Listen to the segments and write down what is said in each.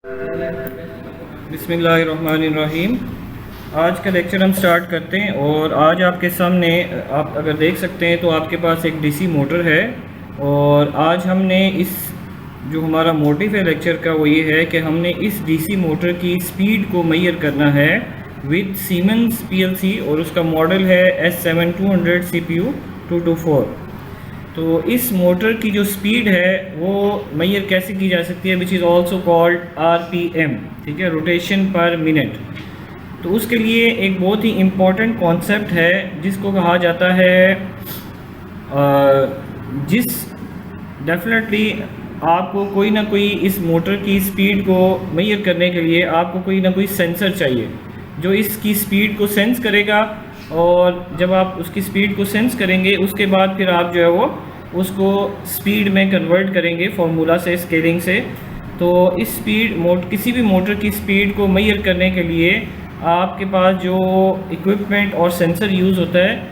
बिस्मिल्लाहिर्रहमानिर्रहीम। आज का लेक्चर हम स्टार्ट करते हैं और आज आपके सामने आप अगर देख सकते हैं तो आपके पास एक डीसी मोटर है। और आज हमने इस जो हमारा मोटिव है लेक्चर का वो ये है कि हमने इस डीसी मोटर की स्पीड को मेजर करना है विद सीमेंस पीएलसी और उसका मॉडल है S7200 CPU 224। तो इस मोटर की जो स्पीड है वो मेजर कैसे की जा सकती है, which is also called RPM, ठीक है, रोटेशन पर मिनट। तो उसके लिए एक बहुत ही इम्पॉर्टेंट कॉन्सेप्ट है जिसको कहा जाता है जिस डेफिनेटली आपको कोई ना कोई इस मोटर की स्पीड को मेजर करने के लिए आपको कोई ना कोई सेंसर चाहिए जो इसकी स्पीड को सेंस करेगा। और जब आप उसकी स्पीड को सेंस करेंगे उसके बाद फिर आप जो है वो उसको स्पीड में कन्वर्ट करेंगे फार्मूला से, स्केलिंग से। तो इस किसी भी मोटर की स्पीड को मेजर करने के लिए आपके पास जो इक्विपमेंट और सेंसर यूज़ होता है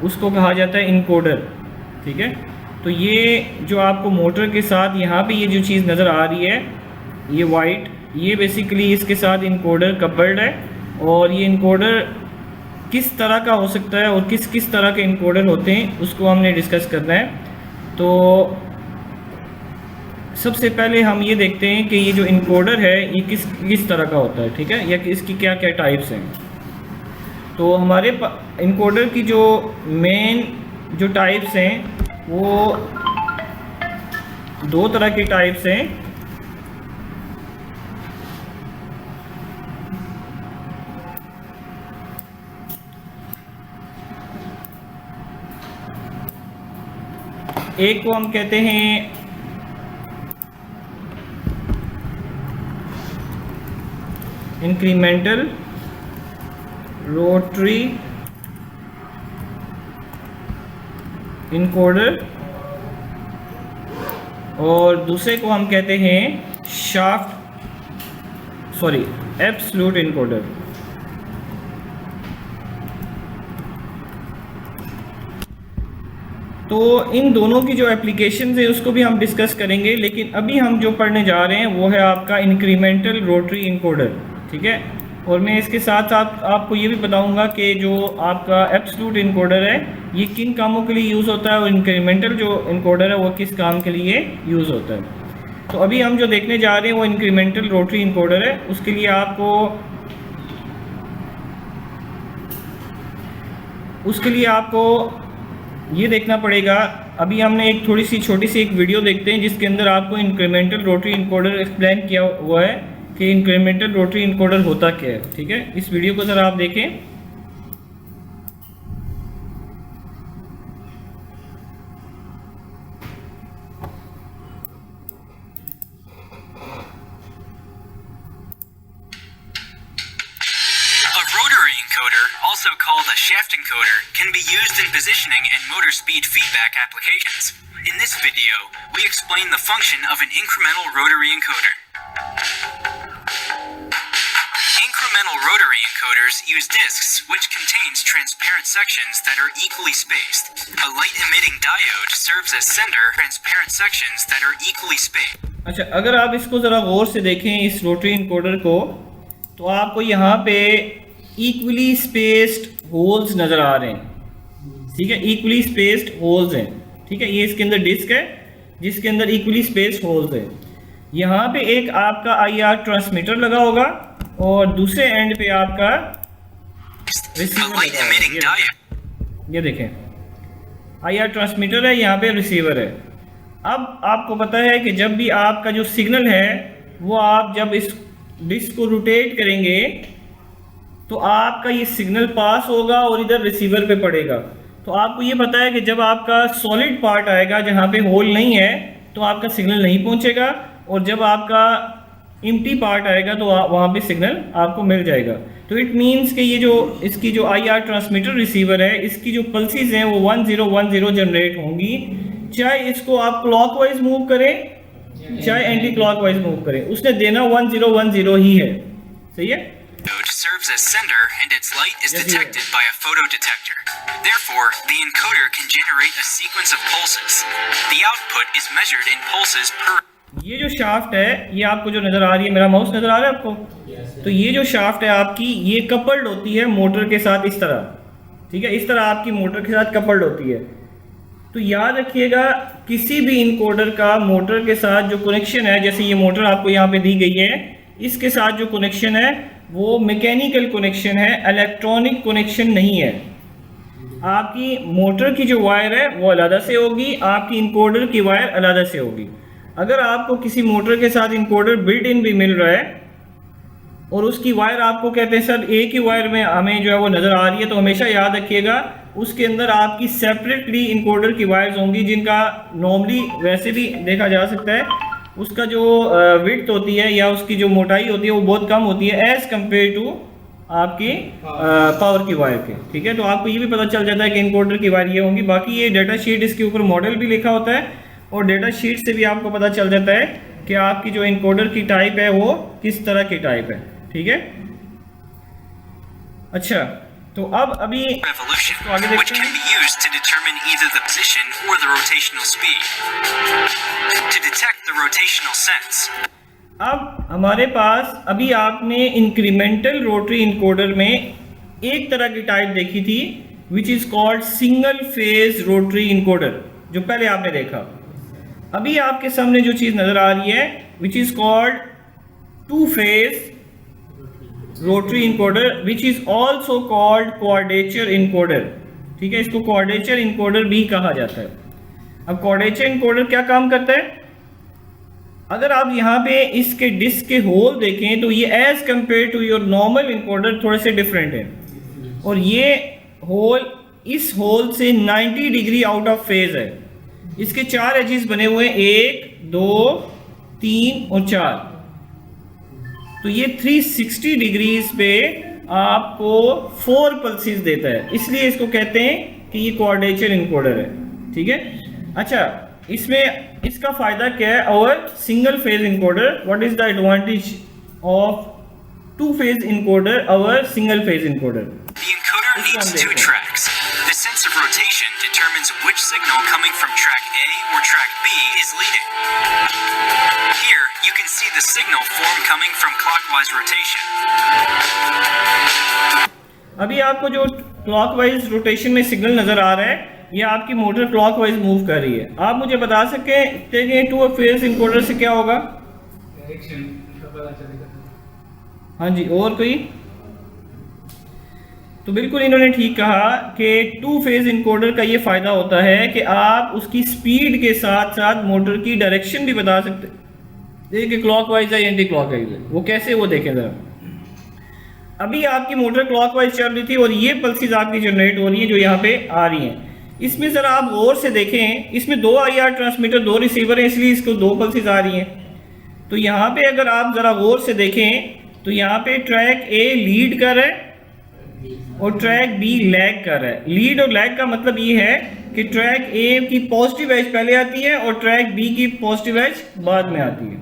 उसको कहा जाता है इनकोडर, ठीक है। तो ये जो आपको मोटर के साथ यहाँ पे ये जो चीज़ नज़र आ रही है ये वाइट, ये बेसिकली इसके साथ इनकोडर कपल्ड है। और ये इनकोडर किस तरह का हो सकता है और किस किस तरह के इनकोडर होते हैं उसको हमने डिस्कस करना है। तो सबसे पहले हम ये देखते हैं कि ये जो इनकोडर है ये किस तरह का होता है, ठीक है, या कि इसकी क्या क्या टाइप्स हैं। तो हमारे इनकोडर की जो मेन जो टाइप्स हैं वो दो तरह की टाइप्स हैं। एक को हम कहते हैं इंक्रीमेंटल रोटरी इनकोडर और दूसरे को हम कहते हैं एब्सोल्यूट इनकोडर। तो इन दोनों की जो एप्लीकेशन है उसको भी हम डिस्कस करेंगे, लेकिन अभी हम जो पढ़ने जा रहे हैं वो है आपका इंक्रीमेंटल रोटरी इनकोडर, ठीक है। और मैं इसके साथ साथ आपको ये भी बताऊंगा कि जो आपका एब्सोल्यूट इनकोडर है ये किन कामों के लिए यूज़ होता है और इंक्रीमेंटल जो इनकोडर है वो किस काम के लिए यूज़ होता है। तो अभी हम जो देखने जा रहे हैं वो इंक्रीमेंटल रोटरी इनकोडर है। उसके लिए आपको ये देखना पड़ेगा। अभी हमने एक थोड़ी सी छोटी सी एक वीडियो देखते हैं जिसके अंदर आपको इंक्रीमेंटल रोटरी इनकोडर एक्सप्लेन किया हुआ है कि इंक्रीमेंटल रोटरी इनकोडर होता क्या है, ठीक है। इस वीडियो को ज़रा आप देखें। Also called a shaft encoder, can be used in positioning and motor speed feedback applications. In this video, we explain the function of an incremental rotary encoder. Incremental rotary encoders use discs which contains transparent sections that are equally spaced. A light-emitting diode serves as sender transparent sections that are equally spaced. अच्छा, अगर आप इसको ज़रा गौर से देखें इस rotary encoder को तो आपको यहाँ पे इक्वली स्पेस्ड होल्स नज़र आ रहे हैं, ठीक है, इक्वली स्पेस्ड होल्स हैं, ठीक है। ये इसके अंदर डिस्क है जिसके अंदर इक्वली स्पेस्ड होल्स है। यहाँ पे एक आपका IR ट्रांसमीटर लगा होगा और दूसरे एंड पे आपका रिसीवर लगा होगा। ये देखें IR ट्रांसमीटर है, यहाँ पे रिसीवर है। अब आपको पता है कि जब भी आपका जो सिग्नल है वो आप जब इस डिस्क को रोटेट करेंगे तो आपका ये सिग्नल पास होगा और इधर रिसीवर पे पड़ेगा। तो आपको ये पता है कि जब आपका सॉलिड पार्ट आएगा जहाँ पे होल नहीं है तो आपका सिग्नल नहीं पहुँचेगा, और जब आपका एम्प्टी पार्ट आएगा तो वहाँ पे सिग्नल आपको मिल जाएगा। तो इट मीन्स कि ये जो इसकी जो IR ट्रांसमीटर रिसीवर है इसकी जो पल्सेस हैं वो 1010 जनरेट होंगी, चाहे इसको आप क्लॉकवाइज मूव करें चाहे एंटी क्लॉकवाइज मूव करें, उसने देना 1010 ही है, सही है। Serves as sender and its light is detected by a photodetector. Therefore, the encoder can generate a sequence of pulses. The output is measured in pulses per ये जो शाफ्ट है, ये आपको जो नज़र आ रही है, मेरा माउस नज़र आ रहा है आपको? तो ये जो शाफ्ट है आपकी, ये कपल्ड होती है मोटर के साथ इस तरह, ठीक है, इस तरह आपकी मोटर के साथ कपल्ड होती है। तो याद रखिएगा किसी भी इनकोडर का मोटर के साथ जो कनेक्शन है, जैसे ये मोटर आपको यहाँ पे दी गई है, इसके साथ जो कनेक्शन है वो मैकेनिकल कनेक्शन है, इलेक्ट्रॉनिक कनेक्शन नहीं है। आपकी मोटर की जो वायर है वो अलग से होगी, आपकी इनकोडर की वायर अलग से होगी। अगर आपको किसी मोटर के साथ इनकोडर बिल्ट इन भी मिल रहा है और उसकी वायर आपको कहते हैं सर एक ही वायर में हमें जो है वो नज़र आ रही है, तो हमेशा याद रखिएगा उसके अंदर आपकी सेपरेटली इनकोडर की वायर्स होंगी, जिनका नॉर्मली वैसे भी देखा जा सकता है उसका जो विड्थ होती है या उसकी जो मोटाई होती है वो बहुत कम होती है एज़ कम्पेयर टू आपकी पावर की वायर के, ठीक है। तो आपको ये भी पता चल जाता है कि इनकोडर की वायर ये होंगी। बाकी ये डाटा शीट, इसके ऊपर मॉडल भी लिखा होता है और डाटा शीट से भी आपको पता चल जाता है कि आपकी जो इनकोडर की टाइप है वो किस तरह की टाइप है, ठीक है। अच्छा, तो अब अभी revolution, इसको आगे which देखते can हैं। be used to determine either the position or the rotational speed. To detect the rotational sense, अब हमारे पास अभी आपने इंक्रीमेंटल रोटरी इनकोडर में एक तरह की टाइप देखी थी which is called single phase rotary encoder, जो पहले आपने देखा। अभी आपके सामने जो चीज नजर आ रही है which is called two phase rotary encoder which is also called quadrature encoder, ठीक है। इसको क्वाड्रेचर इनकोडर भी कहा जाता है। अब क्वाड्रेचर इनकोडर क्या काम करता है? अगर आप यहाँ पे इसके डिस्क के होल देखें तो ये as compare to your normal encoder थोड़े से डिफरेंट है, और ये होल इस होल से 90 डिग्री आउट ऑफ फेज है। इसके 4 एजेस बने हुए हैं, 1 2 3 और 4। तो ये 360 डिग्रीज पे आपको 4 पल्सेस देता है, इसलिए इसको कहते हैं कि ये क्वाड्रेचर इनकोडर है, ठीक है। अच्छा, इसमें इसका फायदा क्या है? और single phase encoder, what is the advantage of two phase encoder और single phase encoder? the encoder needs 2 tracks. The sense of rotation determines which signal coming from track A or track B is leading. Here, you can see the signal form coming from clockwise rotation. अभी आपको जो clockwise rotation में signal नजर आ रहा है, ये आपकी motor clockwise move कर रही है। आप मुझे बता सकते हैं कि टू फेज इनकोडर से क्या होगा? डायरेक्शन का पता चलेगा। हाँ जी, और कोई? तो बिल्कुल इन्होंने ठीक कहा कि टू फेज इनकोडर का ये फायदा होता है कि आप उसकी स्पीड के साथ साथ मोटर की डायरेक्शन भी बता सकते हैं, देखिए क्लॉकवाइज है या एंटी क्लॉकवाइज है, वो कैसे, वो देखें जरा। अभी आपकी मोटर क्लॉकवाइज चल रही थी और ये पल्सेस आपकी जनरेट हो रही हैं जो यहाँ पे आ रही हैं। इसमें ज़रा आप गौर से देखें, इसमें 2 IR ट्रांसमीटर 2 रिसीवर हैं, इसलिए इसको 2 पल्सेस आ रही हैं। तो यहाँ पे अगर आप ज़रा गौर से देखें तो यहाँ पे ट्रैक A लीड कर रहा है और ट्रैक B लैग कर रहा है। लीड और लैग का मतलब ये है कि ट्रैक A की पॉजिटिव एज पहले आती है और ट्रैक B की पॉजिटिव एज बाद में आती है।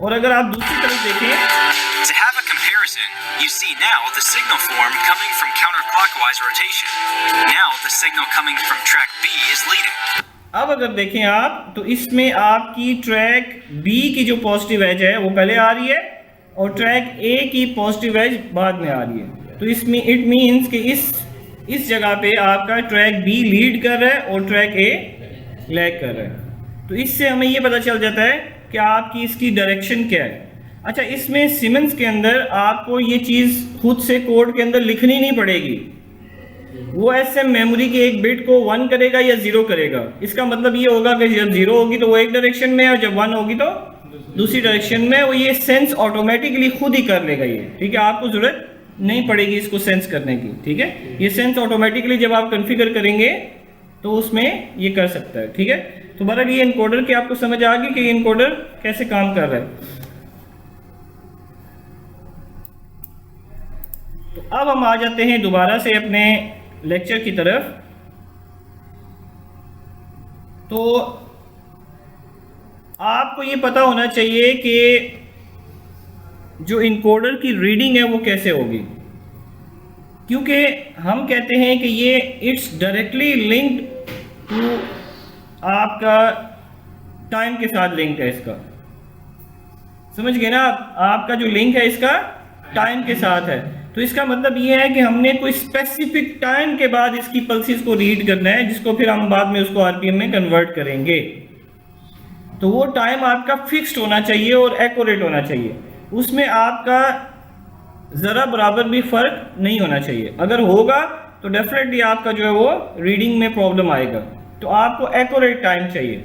और अगर आप दूसरी तरफ देखें, To have a comparison, you see now the signal form coming from counterclockwise rotation. Now the signal coming from track B is leading. अब अगर देखें आप तो इसमें आपकी ट्रैक B की जो पॉजिटिव एज है वो पहले आ रही है और ट्रैक A की पॉजिटिव एज बाद में आ रही है। तो इसमें इट मीन्स कि इस जगह पे आपका ट्रैक B लीड कर रहा है और ट्रैक A लैग कर रहा है। तो इससे हमें ये पता चल जाता है कि आपकी इसकी डायरेक्शन क्या है। अच्छा, इसमें सिमेंस के अंदर आपको ये चीज़ खुद से कोड के अंदर लिखनी नहीं पड़ेगी, वो SM मेमोरी के एक बिट को 1 करेगा या 0 करेगा। इसका मतलब ये होगा कि जब 0 होगी तो वो एक डायरेक्शन में और जब 1 होगी तो दूसरी डायरेक्शन में। वो ये सेंस ऑटोमेटिकली खुद ही कर लेगा ये, ठीक है। आपको ज़रूरत नहीं पड़ेगी इसको सेंस करने की, ठीक है। ये सेंस ऑटोमेटिकली जब आप कॉन्फ़िगर करेंगे तो उसमें ये कर सकता है, ठीक है। तो बहरहाल ये इनकोडर की आपको समझ आ गई कि ये इनकोडर कैसे काम कर रहा है। तो अब हम आ जाते हैं दोबारा से अपने लेक्चर की तरफ। तो आपको ये पता होना चाहिए कि जो इनकोडर की रीडिंग है वो कैसे होगी, क्योंकि हम कहते हैं कि ये इट्स डायरेक्टली लिंक्ड टू आपका टाइम के साथ लिंक्ड है इसका, समझ गए ना आप? आपका जो लिंक है इसका टाइम के साथ है, तो इसका मतलब ये है कि हमने कोई स्पेसिफिक टाइम के बाद इसकी पल्सेस को रीड करना है, जिसको फिर हम बाद में उसको आरपीएम में कन्वर्ट करेंगे। तो वो टाइम आपका फिक्स्ड होना चाहिए और एक्यूरेट होना चाहिए, उसमें आपका ज़रा बराबर भी फर्क नहीं होना चाहिए। अगर होगा तो डेफिनेटली आपका जो है वो रीडिंग में प्रॉब्लम आएगा। तो आपको एक्यूरेट टाइम चाहिए।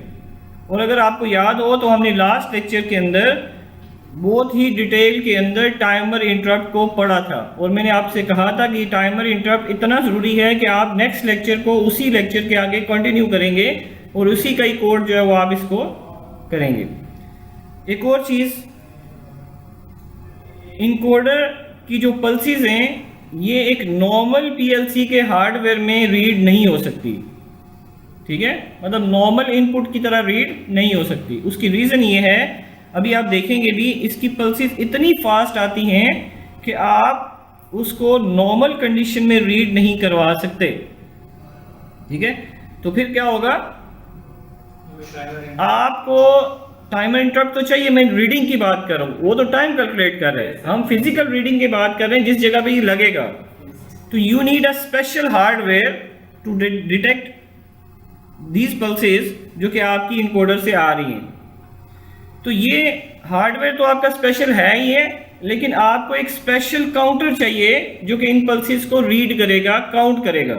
और अगर आपको याद हो तो हमने लास्ट लेक्चर के अंदर बहुत ही डिटेल के अंदर टाइमर इंटरप्ट को पढ़ा था, और मैंने आपसे कहा था कि टाइमर इंटरप्ट इतना ज़रूरी है कि आप नेक्स्ट लेक्चर को उसी लेक्चर के आगे कंटिन्यू करेंगे और उसी का ही कोड जो है वो आप इसको करेंगे। एक और चीज़, इनकोडर की जो पल्सेस हैं ये एक नॉर्मल पीएलसी के हार्डवेयर में रीड नहीं हो सकती, ठीक है, मतलब नॉर्मल इनपुट की तरह रीड नहीं हो सकती। उसकी रीज़न ये है, अभी आप देखेंगे भी, इसकी पल्सेस इतनी फास्ट आती हैं कि आप उसको नॉर्मल कंडीशन में रीड नहीं करवा सकते, ठीक है। तो फिर क्या होगा, आपको टाइमर इंटरप्ट तो चाहिए, मैं रीडिंग की बात कर रहा हूँ, वो तो टाइम कैलकुलेट कर रहे हैं, हम फिजिकल रीडिंग की बात कर रहे हैं जिस जगह पे ये लगेगा। तो you need a special hardware to detect these pulses जो कि आपकी इनकोडर से आ रही हैं। तो ये हार्डवेयर तो आपका स्पेशल है ही है, लेकिन आपको एक स्पेशल काउंटर चाहिए जो कि इन पल्सेस को रीड करेगा, काउंट करेगा,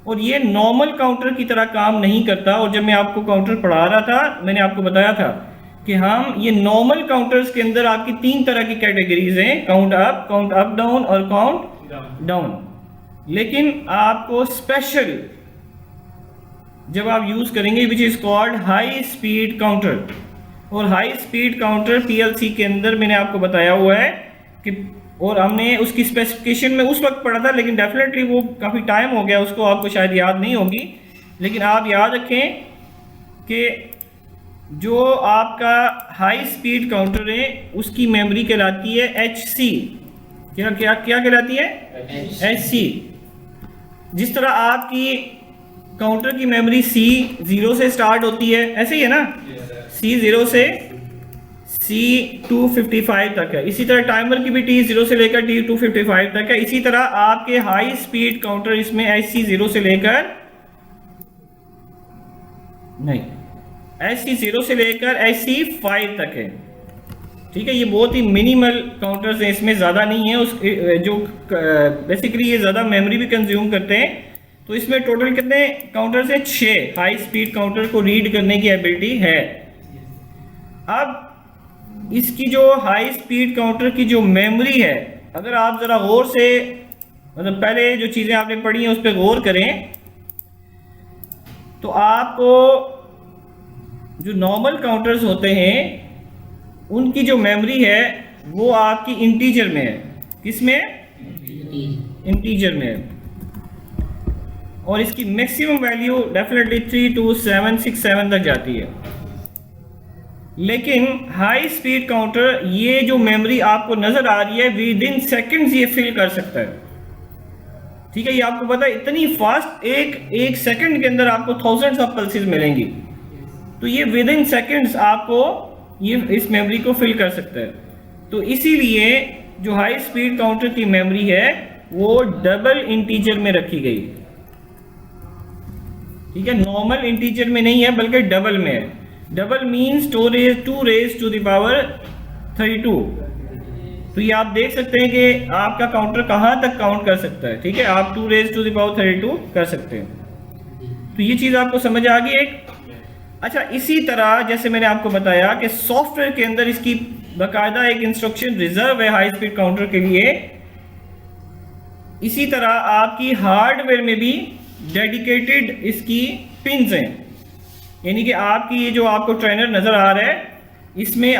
और ये नॉर्मल काउंटर की तरह काम नहीं करता। और जब मैं आपको काउंटर पढ़ा रहा था मैंने आपको बताया था कि हम ये नॉर्मल काउंटर्स के अंदर आपकी 3 तरह की कैटेगरीज हैं, काउंट अप डाउन और काउंट डाउन। लेकिन आपको स्पेशल जब आप यूज करेंगे which is called high speed counter, और हाई स्पीड काउंटर पीएलसी के अंदर मैंने आपको बताया हुआ है कि, और हमने उसकी स्पेसिफिकेशन में उस वक्त पढ़ा था, लेकिन डेफिनेटली वो काफ़ी टाइम हो गया, उसको आपको शायद याद नहीं होगी। लेकिन आप याद रखें कि जो आपका हाई स्पीड काउंटर है उसकी मेमोरी कहलाती है HC। क्या क्या क्या कहलाती है? HC। जिस तरह आपकी काउंटर की मेमोरी C0 से स्टार्ट होती है, ऐसे ही है ना, C0 से C255 तक है। इसी तरह टाइमर की भी T0 से लेकर T255 तक है। इसी तरह आपके हाई स्पीड काउंटर इसमें HC0 से लेकर नहीं, HC0 से लेकर HC5 तक है, ठीक है। ये बहुत ही मिनिमल काउंटर्स हैं, इसमें ज़्यादा नहीं है। उस जो बेसिकली ये ज़्यादा मेमोरी भी कंज्यूम करते हैं। तो इसमें टोटल कितने काउंटर्स हैं? 6 हाई स्पीड काउंटर को रीड करने की एबिलिटी है। अब इसकी जो हाई स्पीड काउंटर की जो मेमोरी है, अगर आप ज़रा गौर से, मतलब पहले जो चीज़ें आपने पढ़ी हैं उस पर गौर करें, तो आपको जो नॉर्मल काउंटर्स होते हैं उनकी जो मेमोरी है वो आपकी इंटीजर में है। किस में? इंटीजर में है। और इसकी मैक्सिमम वैल्यू डेफिनेटली 32767 तक जाती है। लेकिन हाई स्पीड काउंटर ये जो मेमोरी आपको नजर आ रही है विद इन सेकेंड्स ये फिल कर सकता है, ठीक है। ये आपको पता है इतनी फास्ट, एक सेकंड के अंदर आपको थाउजेंड्स ऑफ पल्सेस मिलेंगी। तो ये विद इन सेकेंड्स आपको ये इस मेमोरी को फिल कर सकता है। तो इसीलिए जो हाई स्पीड काउंटर की मेमोरी है वो डबल इंटीजर में रखी गई, ठीक है। नॉर्मल इंटीजर में नहीं है बल्कि डबल में है। Double means 2 raised to the power 32। तो ये आप देख सकते हैं कि आपका काउंटर कहाँ तक काउंट कर सकता है, ठीक है। आप 2 raised to the power 32 कर सकते हैं। तो ये चीज़ आपको समझ आ गई एक। अच्छा, इसी तरह जैसे मैंने आपको बताया कि सॉफ्टवेयर के अंदर इसकी बाकायदा एक इंस्ट्रक्शन रिजर्व है हाई स्पीड काउंटर के लिए, इसी तरह आपकी हार्डवेयर में भी डेडिकेटेड इसकी पिन्स हैं। यानी कि आपकी ये जो आपको ट्रेनर नज़र आ रहा है इसमें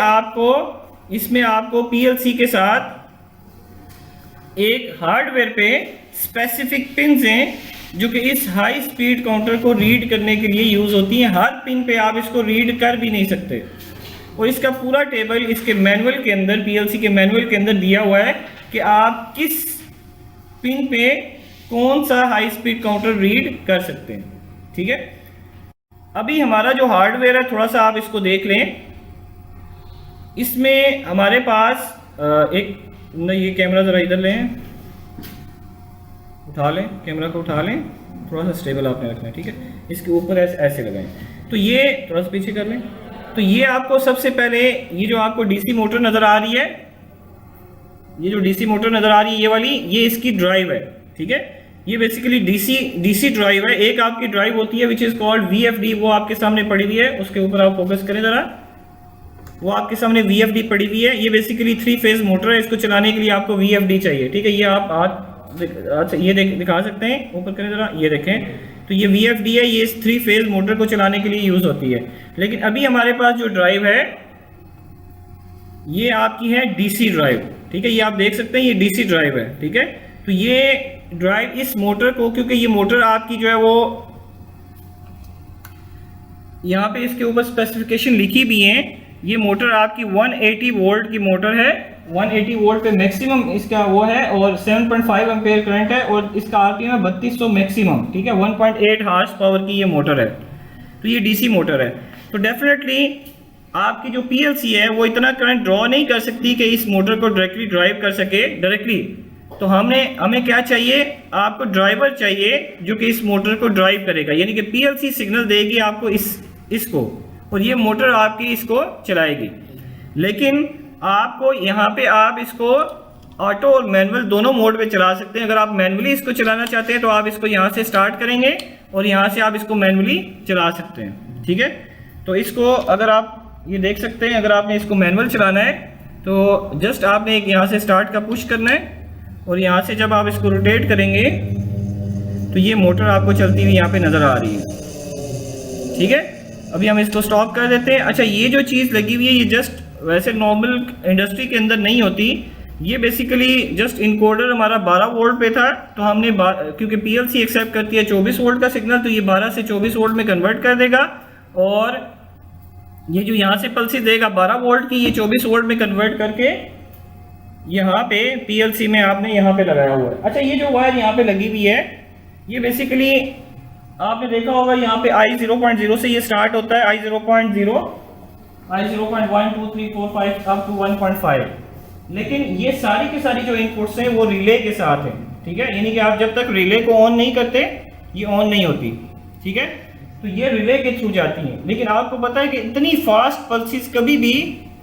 आपको पीएलसी के साथ एक हार्डवेयर पे स्पेसिफिक पिन्स हैं जो कि इस हाई स्पीड काउंटर को रीड करने के लिए यूज़ होती हैं। हर पिन पे आप इसको रीड कर भी नहीं सकते, और इसका पूरा टेबल इसके मैनुअल के अंदर, पीएलसी के मैनुअल के अंदर दिया हुआ है कि आप किस पिन पे कौन सा हाई स्पीड काउंटर रीड कर सकते हैं, ठीक है। अभी हमारा जो हार्डवेयर है थोड़ा सा आप इसको देख लें। इसमें हमारे पास एक न, ये कैमरा ज़रा इधर लें, उठा लें, कैमरा को उठा लें, थोड़ा सा स्टेबल आपने रखना है, ठीक है। इसके ऊपर ऐसे लगाएं। तो ये थोड़ा सा पीछे कर लें। तो ये आपको सबसे पहले ये जो आपको डीसी मोटर नज़र आ रही है, ये जो डीसी मोटर नज़र आ रही है ये वाली, ये इसकी ड्राइव है, ठीक है। ये बेसिकली डीसी ड्राइव है। एक आपकी ड्राइव होती है विच इज़ कॉल्ड VFD, वो आपके सामने पड़ी हुई है, उसके ऊपर आप फोकस करें ज़रा, वो आपके सामने VFD पड़ी हुई है। ये बेसिकली 3 फेज मोटर है, इसको चलाने के लिए आपको VFD चाहिए, ठीक है। ये आप ये दिखा सकते हैं, ऊपर करें ज़रा, ये देखें। तो ये VFD है, ये 3 फेज मोटर को चलाने के लिए यूज़ होती है। लेकिन अभी हमारे पास जो ड्राइव है ये आपकी है DC ड्राइव, ठीक है। ये आप देख सकते हैं, ये DC ड्राइव है, ठीक है। तो ये ड्राइव इस मोटर को, क्योंकि ये मोटर आपकी जो है वो यहाँ पे इसके ऊपर स्पेसिफिकेशन लिखी भी है, ये मोटर आपकी 180 वोल्ट की मोटर है। 180 वोल्ट पे मैक्सिमम इसका वो है, और 7.5 एम्पेयर करंट है, और इसका RPM है 3200 मैक्सिमम, ठीक है। 1.8 हार्स पावर की ये मोटर है। तो ये DC मोटर है। तो डेफिनेटली आपकी जो PLC है वो इतना करंट ड्रॉ नहीं कर सकती कि इस मोटर को डायरेक्टली ड्राइव कर सके डायरेक्टली। तो हमें क्या चाहिए, आपको ड्राइवर चाहिए जो कि इस मोटर को ड्राइव करेगा, यानी कि PLC सिग्नल देगी आपको इसको, और ये मोटर आपकी इसको चलाएगी। लेकिन आपको यहाँ पे आप इसको ऑटो और मैनुअल दोनों मोड पे चला सकते हैं। अगर आप मैनुअली इसको चलाना चाहते हैं तो आप इसको यहाँ से स्टार्ट करेंगे और यहाँ से आप इसको मैनुअली चला सकते हैं, ठीक है। तो इसको अगर आप ये देख सकते हैं, अगर आपने इसको मैनुअल चलाना है तो जस्ट आपने एक यहाँ से स्टार्ट का पुश करना है, और यहाँ से जब आप इसको रोटेट करेंगे तो ये मोटर आपको चलती हुई यहाँ पे नज़र आ रही है, ठीक है। अभी हम इसको स्टॉप कर देते हैं। अच्छा, ये जो चीज़ लगी हुई है ये जस्ट वैसे नॉर्मल इंडस्ट्री के अंदर नहीं होती, ये बेसिकली जस्ट इनकोडर हमारा 12 वोल्ट पे था, तो हमने क्योंकि PLC एक्सेप्ट करती है 24 वोल्ट का सिग्नल, तो ये 12 से 24 वोल्ट में कन्वर्ट कर देगा, और ये जो यहाँ से पल्सेस देगा 12 वोल्ट की, ये 24 वोल्ट में कन्वर्ट करके यहाँ पे PLC में आपने यहाँ पे लगाया हुआ है। अच्छा, ये जो वायर यहाँ पे लगी हुई है ये बेसिकली आपने देखा होगा, यहाँ पे I0.0 से ये स्टार्ट होता है, I0.0, I0.1 2 3 4 5 अप टू 1.5। लेकिन ये सारी की सारी जो इनपुट्स हैं वो रिले के साथ हैं, ठीक है। यानी कि आप जब तक रिले को ऑन नहीं करते ये ऑन नहीं होती, ठीक है। तो ये रिले के थ्रू जाती हैं। लेकिन आपको पता है कि इतनी फास्ट पल्सेस कभी भी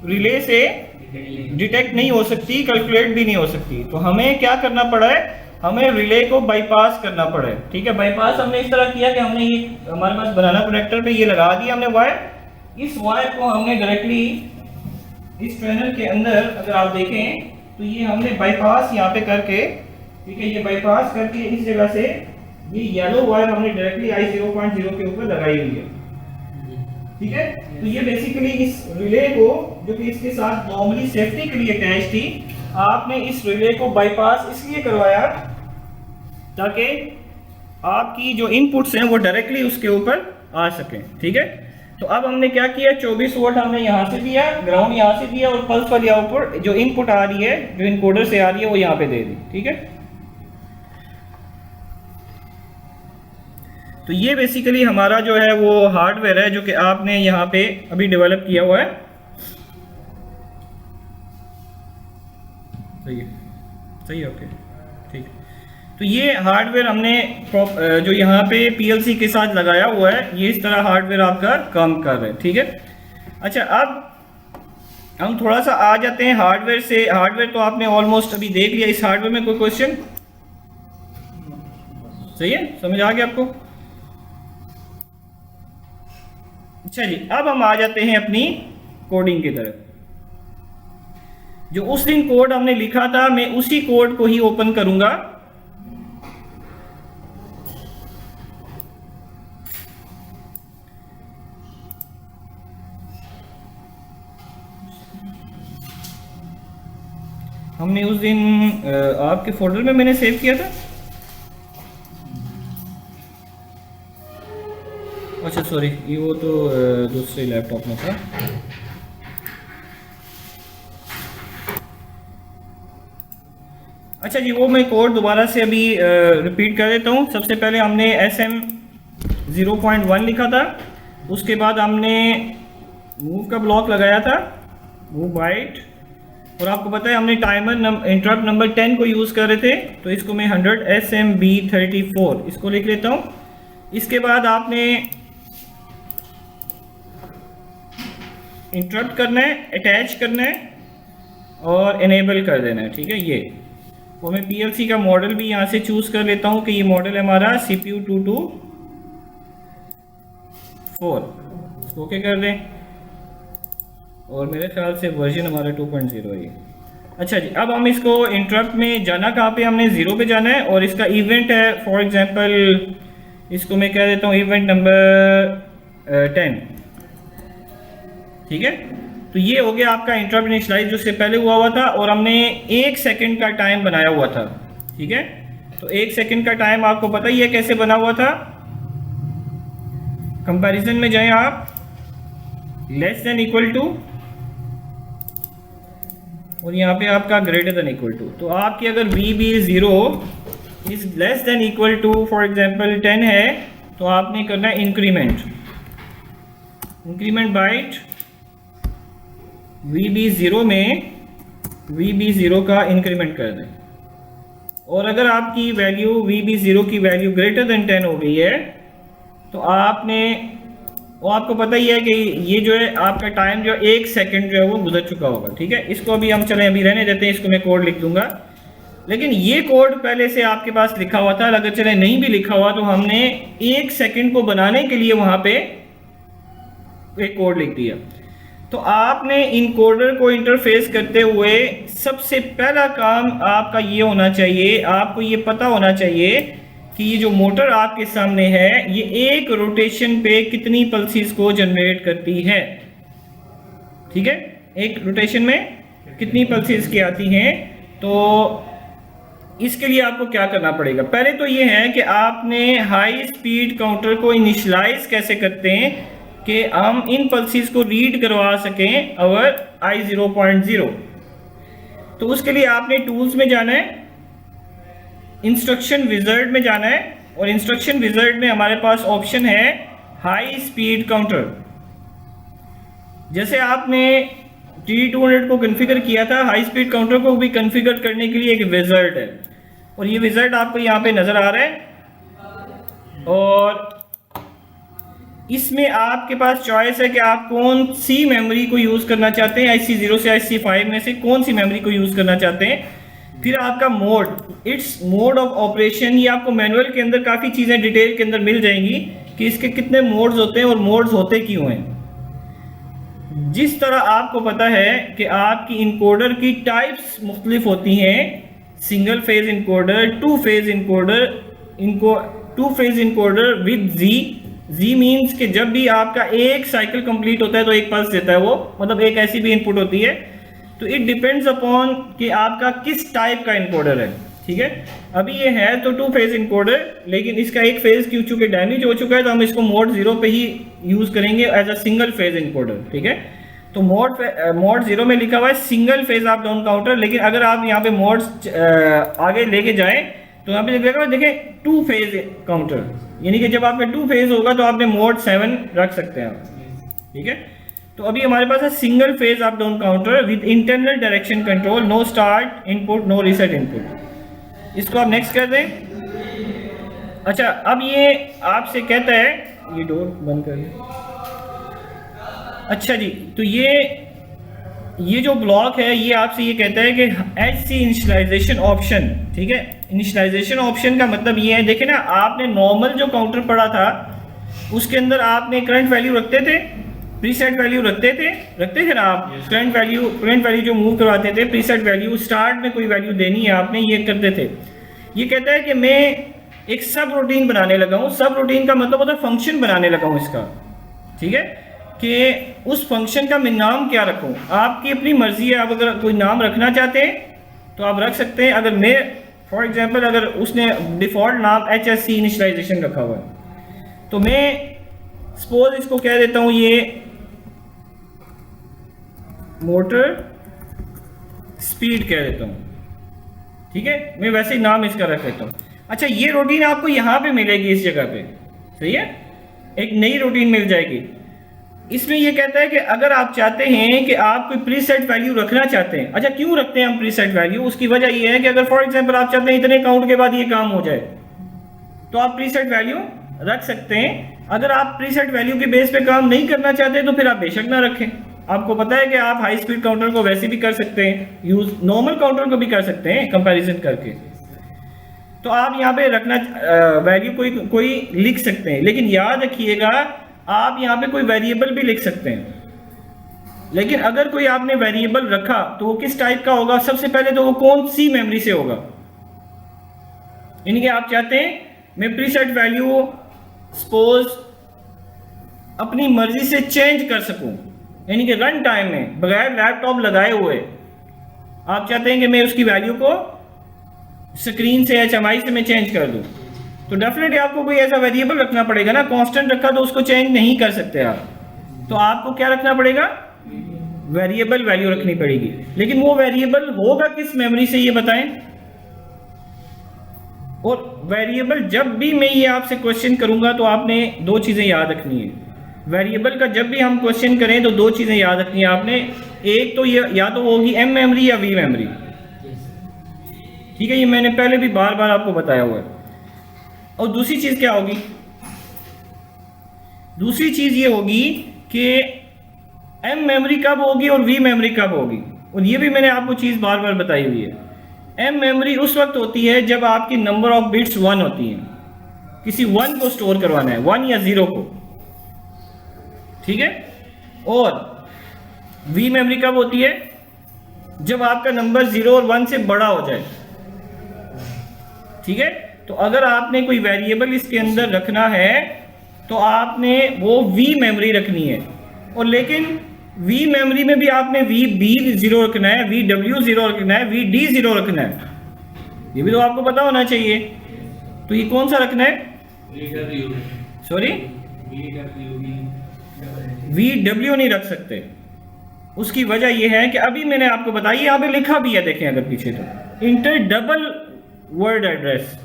रिले से डिटेक्ट नहीं हो सकती, कैलकुलेट भी नहीं हो सकती। तो हमें क्या करना पड़ा है, हमें रिले को बाईपास करना पड़ा है, ठीक है। बाईपास हमने इस तरह किया कि हमने ये हमारे पास बनाना कनेक्टर पे ये लगा दिया हमने वायर। इस वायर को हमने डायरेक्टली इस ट्रेनर के अंदर अगर आप देखें तो ये हमने बाईपास यहाँ पे करके, ठीक है, ये बाईपास करके इस जगह से ये येलो वायर हमने डायरेक्टली I0.0 के ऊपर लगाई हुई है, ठीक है। तो ये बेसिकली इस रिले को, जो कि इसके साथ नॉर्मली सेफ्टी के लिए अटैच थी, आपने इस रिले को बाईपास इसलिए करवाया ताकि आपकी जो इनपुट्स हैं वो डायरेक्टली उसके ऊपर आ सकें, ठीक है। तो अब हमने क्या किया, 24 वोल्ट हमने यहाँ से दिया, ग्राउंड यहाँ से दिया, और पल्स वाली आउटपुट जो इनपुट आ रही है, जो इनकोडर से आ रही है, वो यहाँ पे दे दी, ठीक है। तो ये बेसिकली हमारा जो है वो हार्डवेयर है जो कि आपने यहाँ पे अभी डेवलप किया हुआ है। सही है, सही है, ओके, ठीक है। तो ये हार्डवेयर हमने जो यहाँ पे PLC के साथ लगाया हुआ है, ये इस तरह हार्डवेयर आपका काम कर रहा है, ठीक है। अच्छा, अब हम थोड़ा सा आ जाते हैं हार्डवेयर से। हार्डवेयर तो आपने ऑलमोस्ट अभी देख लिया। इस हार्डवेयर में कोई क्वेश्चन? सही है, समझ आ गया आपको? अच्छा जी, अब हम आ जाते हैं अपनी कोडिंग की तरफ। जो उस दिन कोड हमने लिखा था, मैं उसी कोड को ही ओपन करूंगा। हमने उस दिन आपके फोल्डर में मैंने सेव किया था। अच्छा सॉरी, ये वो तो दूसरे लैपटॉप में था। अच्छा जी, वो मैं कोड दोबारा से अभी रिपीट कर देता हूँ। सबसे पहले हमने SM0.1 लिखा था, उसके बाद हमने मूव का ब्लॉक लगाया था, मूव बाइट, और आपको पता है हमने टाइमर इंटरप्ट नंबर 10 को यूज़ कर रहे थे, तो इसको मैं 100 SMB34 इसको लिख लेता हूँ। इसके बाद आपने इंटरप्ट करना है, अटैच करना है और इनेबल कर देना है, ठीक है। ये तो मैं PLC का मॉडल भी यहाँ से चूज़ कर लेता हूँ कि ये मॉडल है हमारा CPU 224, इसको ओके कर दें, और मेरे ख्याल से वर्जन हमारा 2.0 है। अच्छा जी, अब हम इसको इंटरप्ट में जाना कहाँ पे, हमने 0 पे जाना है, और इसका इवेंट है फॉर एग्जांपल इसको मैं कह देता हूँ इवेंट नंबर 10, ठीक है। तो ये हो गया आपका इंटरप्ट इनिशियलाइज जो से पहले हुआ था, और हमने 1 सेकंड का टाइम बनाया हुआ था, ठीक है। तो 1 सेकंड का टाइम आपको पता ही है कैसे बना हुआ था। कंपैरिजन में जाएं आप, लेस देन इक्वल टू, और यहाँ पे आपका ग्रेटर देन इक्वल टू। तो आपकी अगर VB0 is less than equal to for example 10 है, तो आपने करना है इंक्रीमेंट बाइट VB0 में VB0 का इंक्रीमेंट कर दें, और अगर आपकी वैल्यू VB0 की वैल्यू ग्रेटर देन 10 हो गई है, तो आपने, वो आपको पता ही है कि ये जो है आपका टाइम जो 1 सेकंड जो है वो गुजर चुका होगा, ठीक है। इसको अभी हम चलें अभी रहने देते हैं, इसको मैं कोड लिख दूंगा, लेकिन ये कोड पहले से आपके पास लिखा हुआ था। अगर चले नहीं भी लिखा हुआ तो हमने 1 सेकंड को बनाने के लिए वहां पे एक कोड लिख दिया। तो आपने इनकोडर को इंटरफेस करते हुए सबसे पहला काम आपका ये होना चाहिए, आपको ये पता होना चाहिए कि ये जो मोटर आपके सामने है ये एक रोटेशन पे कितनी पल्सेस को जनरेट करती है, ठीक है। एक रोटेशन में कितनी पल्सेस की आती हैं। तो इसके लिए आपको क्या करना पड़ेगा, पहले तो ये है कि आपने हाई स्पीड काउंटर को इनिशियलाइज कैसे करते हैं कि हम इन पल्सेस को रीड करवा सकें अवर I0.0। तो उसके लिए आपने टूल्स में जाना है, इंस्ट्रक्शन विज़ार्ड में जाना है, और इंस्ट्रक्शन विज़ार्ड में हमारे पास ऑप्शन है हाई स्पीड काउंटर। जैसे आपने TD200 को कॉन्फ़िगर किया था, हाई स्पीड काउंटर को भी कॉन्फ़िगर करने के लिए एक विज़ार्ड है, और ये विज़ार्ड आपको यहाँ पे नज़र आ रहा है। और इसमें आपके पास चॉइस है कि आप कौन सी मेमोरी को यूज़ करना चाहते हैं, IC0 से IC5 में से कौन सी मेमोरी को यूज़ करना चाहते हैं। फिर आपका mode, it's mode of operation, ये आपको मैनुअल के अंदर काफ़ी चीज़ें डिटेल के अंदर मिल जाएंगी कि इसके कितने मोड्स होते हैं और मोड्स होते क्यों हैं। जिस तरह आपको पता है कि आपकी इनकोडर की टाइप्स मुख्तलिफ होती हैं, single phase encoder, two phase encoder, two phase encoder with Z means कि जब भी आपका एक साइकिल कंप्लीट होता है तो एक पल्स देता है वो, मतलब एक ऐसी भी इनपुट होती है। तो इट डिपेंड्स अपॉन कि आपका किस टाइप का इनकोडर है, ठीक है। अभी ये है तो 2 फेज इनकोडर, लेकिन इसका एक फेज क्यों चूंकि डैमेज हो चुका है तो हम इसको मोड 0 पे ही यूज़ करेंगे as a single phase encoder, ठीक है। तो मोड 0 में लिखा हुआ है single phase up down counter, लेकिन अगर आप यहाँ पे मोड्स आगे लेके जाएं तो यहाँ पे लिखा देखें 2 फेज काउंटर, यानी कि जब आपका 2 फेज होगा तो आपने मोड 7 रख सकते हैं आप, ठीक है। तो अभी हमारे पास है single phase up down counter with internal direction control, no start input, no reset input. इसको आप नेक्स्ट कर दें। अच्छा, अब ये आपसे कहता है, ये डोर बंद कर दें। अच्छा जी, तो ये जो ब्लॉक है ये आपसे ये कहता है कि HC इनिशियलाइजेशन ऑप्शन, ठीक है। इनिशियलाइजेशन ऑप्शन का मतलब ये है, देखें ना, आपने नॉर्मल जो काउंटर पढ़ा था उसके अंदर आपने करंट वैल्यू रखते थे, प्रीसेट वैल्यू रखते थे ना आप। करंट वैल्यू जो मूव करवाते थे, प्रीसेट वैल्यू, स्टार्ट में कोई वैल्यू देनी है आपने, ये करते थे। ये कहता है कि मैं एक सब रूटीन बनाने लगा हूँ। सब रूटीन का मतलब होता है फंक्शन बनाने लगा हूँ इसका, ठीक है, कि उस फंक्शन का मैं नाम क्या रखूँ। आपकी अपनी मर्जी है, आप अगर कोई नाम रखना चाहते हैं तो आप रख सकते हैं। अगर मैं फॉर एग्जांपल अगर उसने डिफ़ॉल्ट नाम HSC इनिशियलाइजेशन रखा हुआ है तो मैं सपोज इसको कह देता हूँ ये मोटर स्पीड कह देता हूँ, ठीक है। मैं वैसे ही नाम इसका रख लेता हूँ। अच्छा, ये रूटीन आपको यहाँ पे मिलेगी, इस जगह पे, सही है, एक नई रूटीन मिल जाएगी। इसमें ये कहता है कि अगर आप चाहते हैं कि आप कोई प्रीसेट वैल्यू रखना चाहते हैं, अच्छा क्यों रखते हैं हम प्रीसेट वैल्यू, उसकी वजह ये है कि अगर फॉर एग्जांपल आप चाहते हैं इतने काउंट के बाद ये काम हो जाए तो आप प्रीसेट वैल्यू रख सकते हैं। अगर आप प्रीसेट वैल्यू के बेस पे काम नहीं करना चाहते तो फिर आप बेशक ना रखें। आपको पता है कि आप हाई स्पीड काउंटर को वैसे भी कर सकते हैं यूज, नॉर्मल काउंटर को भी कर सकते हैं कंपैरिजन करके। तो आप यहाँ पे रखना वैल्यू कोई लिख सकते हैं, लेकिन याद रखिएगा आप यहाँ पे कोई वेरिएबल भी लिख सकते हैं। लेकिन अगर कोई आपने वेरिएबल रखा तो वो किस टाइप का होगा, सबसे पहले तो वो कौन सी मेमोरी से होगा। यानी कि आप चाहते हैं मैं प्रीसेट वैल्यू सपोज अपनी मर्जी से चेंज कर सकूं, यानी कि रन टाइम में बगैर लैपटॉप लगाए हुए आप चाहते हैं कि मैं उसकी वैल्यू को स्क्रीन से HMI से मैं चेंज कर दूं, तो डेफिनेटली आपको कोई ऐसा वेरिएबल रखना पड़ेगा ना। कांस्टेंट रखा तो उसको चेंज नहीं कर सकते आप, तो आपको क्या रखना पड़ेगा, वेरिएबल वैल्यू रखनी पड़ेगी। लेकिन वो वेरिएबल होगा किस मेमोरी से ये बताएं। और वेरिएबल जब भी मैं ये आपसे क्वेश्चन करूंगा तो आपने दो चीजें याद रखनी है। वेरिएबल का जब भी हम क्वेश्चन करें तो दो चीजें याद रखनी है आपने, एक तो ये या तो होगी M मेमोरी या V मेमोरी, ठीक है, ये मैंने पहले भी बार बार आपको बताया हुआ है। और दूसरी चीज क्या होगी, दूसरी चीज ये होगी कि M मेमोरी कब होगी और V मेमोरी कब होगी, और ये भी मैंने आपको चीज बार बार बताई हुई है। M मेमोरी उस वक्त होती है जब आपकी नंबर ऑफ बिट्स 1 होती है, किसी 1 को स्टोर करवाना है, 1 या 0 को, ठीक है। और V मेमोरी कब होती है, जब आपका नंबर 0 और 1 से बड़ा हो जाए, ठीक है। तो अगर आपने कोई वेरिएबल इसके अंदर रखना है तो आपने वो V मेमोरी रखनी है। और लेकिन V मेमोरी में भी आपने VB 0 रखना है, VW 0 रखना है, VD 0 रखना है, ये भी तो आपको पता होना चाहिए। तो ये कौन सा रखना है, सॉरी VW नहीं रख सकते। उसकी वजह यह है कि अभी मैंने आपको बताया, यहाँ पे लिखा भी है, देखें अगर पीछे तो इंटर डबल वर्ड एड्रेस।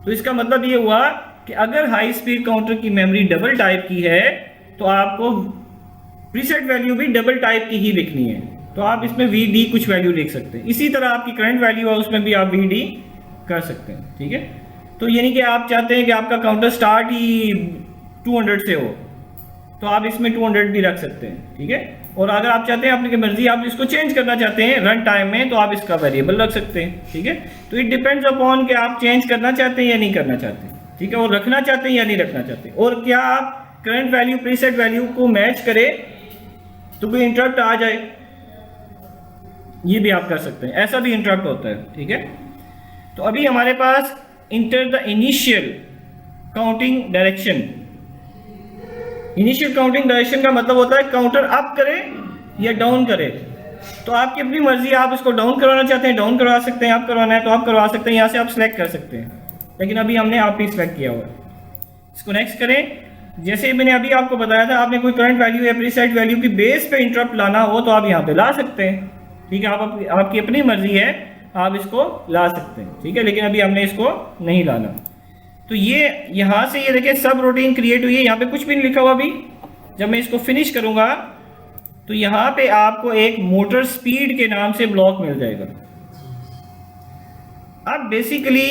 तो इसका मतलब ये हुआ कि अगर हाई स्पीड काउंटर की मेमोरी डबल टाइप की है तो आपको प्रीसेट वैल्यू भी डबल टाइप की ही लिखनी है। तो आप इसमें VD कुछ वैल्यू लिख सकते हैं। इसी तरह आपकी करंट वैल्यू है उसमें भी आप VD कर सकते हैं, ठीक है। तो यानी कि आप चाहते हैं कि आपका काउंटर स्टार्ट ही 200 से हो तो आप इसमें 200 भी रख सकते हैं, ठीक है। और अगर आप चाहते हैं अपनी मर्जी आप इसको चेंज करना चाहते हैं रन टाइम में तो आप इसका वेरिएबल रख सकते हैं, ठीक है। तो इट डिपेंड्स अपॉन कि आप चेंज करना चाहते हैं या नहीं करना चाहते, ठीक है, और रखना चाहते हैं या नहीं रखना चाहते, और क्या आप करंट वैल्यू प्रीसेट वैल्यू को मैच करे तो कोई इंटरप्ट आ जाए, ये भी आप कर सकते हैं, ऐसा भी इंटरप्ट होता है, ठीक है। तो अभी हमारे पास enter the initial counting direction. Initial counting direction का मतलब होता है काउंटर अप करे या डाउन करे। तो आपकी अपनी मर्जी, आप इसको डाउन करवाना चाहते हैं डाउन करवा सकते हैं, आप करवाना है तो आप करवा सकते हैं, यहाँ से आप सिलेक्ट कर सकते हैं, लेकिन अभी हमने आप ही सिलेक्ट किया हुआ है। इसको नेक्स्ट करें। जैसे मैंने अभी आपको बताया था, आपने कोई करंट वैल्यू या प्रीसेट वैल्यू की बेस पे इंटरप्ट लाना हो तो आप यहाँ पे ला सकते हैं, ठीक है। आपकी अपनी मर्जी है, आप इसको ला सकते हैं, ठीक है, लेकिन अभी हमने इसको नहीं लाना। तो ये यहाँ से ये देखिए सब रूटीन क्रिएट हुई है, यहाँ पे कुछ भी नहीं लिखा हुआ अभी। जब मैं इसको फिनिश करूँगा तो यहाँ पे आपको एक मोटर स्पीड के नाम से ब्लॉक मिल जाएगा। अब basically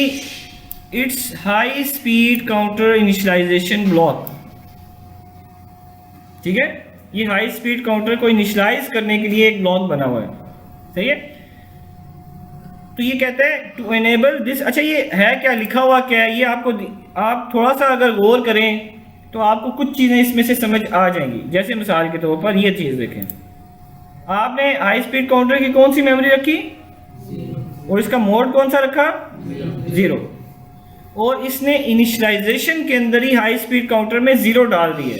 it's high speed counter initialisation block, ठीक है। ये हाई स्पीड काउंटर को इनिशियलाइज करने के लिए एक ब्लॉक बना हुआ है, सही है। तो ये कहते हैं टू एनेबल दिस। अच्छा ये है क्या, लिखा हुआ क्या है, ये आपको आप थोड़ा सा अगर गौर करें तो आपको कुछ चीज़ें इसमें से समझ आ जाएंगी। जैसे मिसाल के तौर पर ये चीज़ देखें, आपने हाई स्पीड काउंटर की कौन सी मेमोरी रखी और इसका मोड कौन सा रखा, 0, और इसने इनिशियलाइजेशन के अंदर ही हाई स्पीड काउंटर में 0 डाल दी है।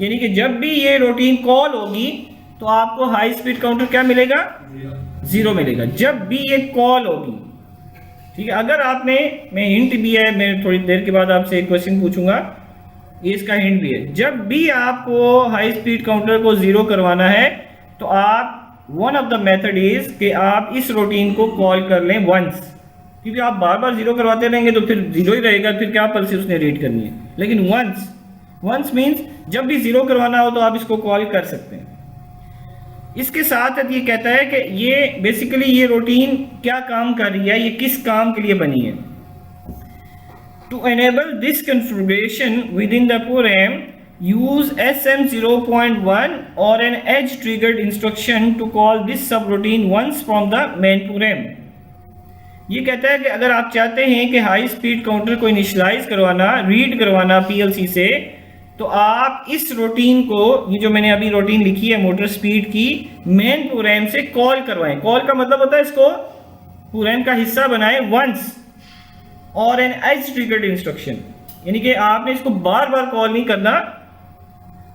यानी कि जब भी ये रूटीन कॉल होगी तो आपको हाई स्पीड काउंटर क्या मिलेगा, 0 मिलेगा जब भी ये कॉल होगी, ठीक है। अगर आपने, मैं हिंट भी है, मैं थोड़ी देर के बाद आपसे एक क्वेश्चन पूछूंगा, ये इसका हिंट भी है। जब भी आपको हाई स्पीड काउंटर को 0 करवाना है तो आप one of the method is कि आप इस रूटीन को कॉल कर लें वंस, क्योंकि आप बार बार 0 करवाते रहेंगे तो फिर 0 ही रहेगा, फिर क्या पल्स उसने रीड करनी है। लेकिन वंस वंस मीन्स जब भी 0 करवाना हो तो आप इसको कॉल कर सकते हैं। इसके साथ ये कहता है कि ये बेसिकली ये रूटीन क्या काम कर रही है, ये किस काम के लिए बनी है। To enable this configuration within the program use SM0.1 or an edge triggered instruction to call this subroutine once from the main program। ये कहता है कि अगर आप चाहते हैं कि हाई स्पीड काउंटर को इनिशियलाइज करवाना, रीड करवाना पीएलसी से, तो आप इस रूटीन को, ये जो मैंने अभी रूटीन लिखी है मोटर स्पीड की, मेन प्रोग्राम से कॉल करवाएं। कॉल का मतलब होता है इसको प्रोग्राम का हिस्सा बनाएं वंस और एन एज ट्रिगर्ड इंस्ट्रक्शन, यानी कि आपने इसको बार बार कॉल नहीं करना,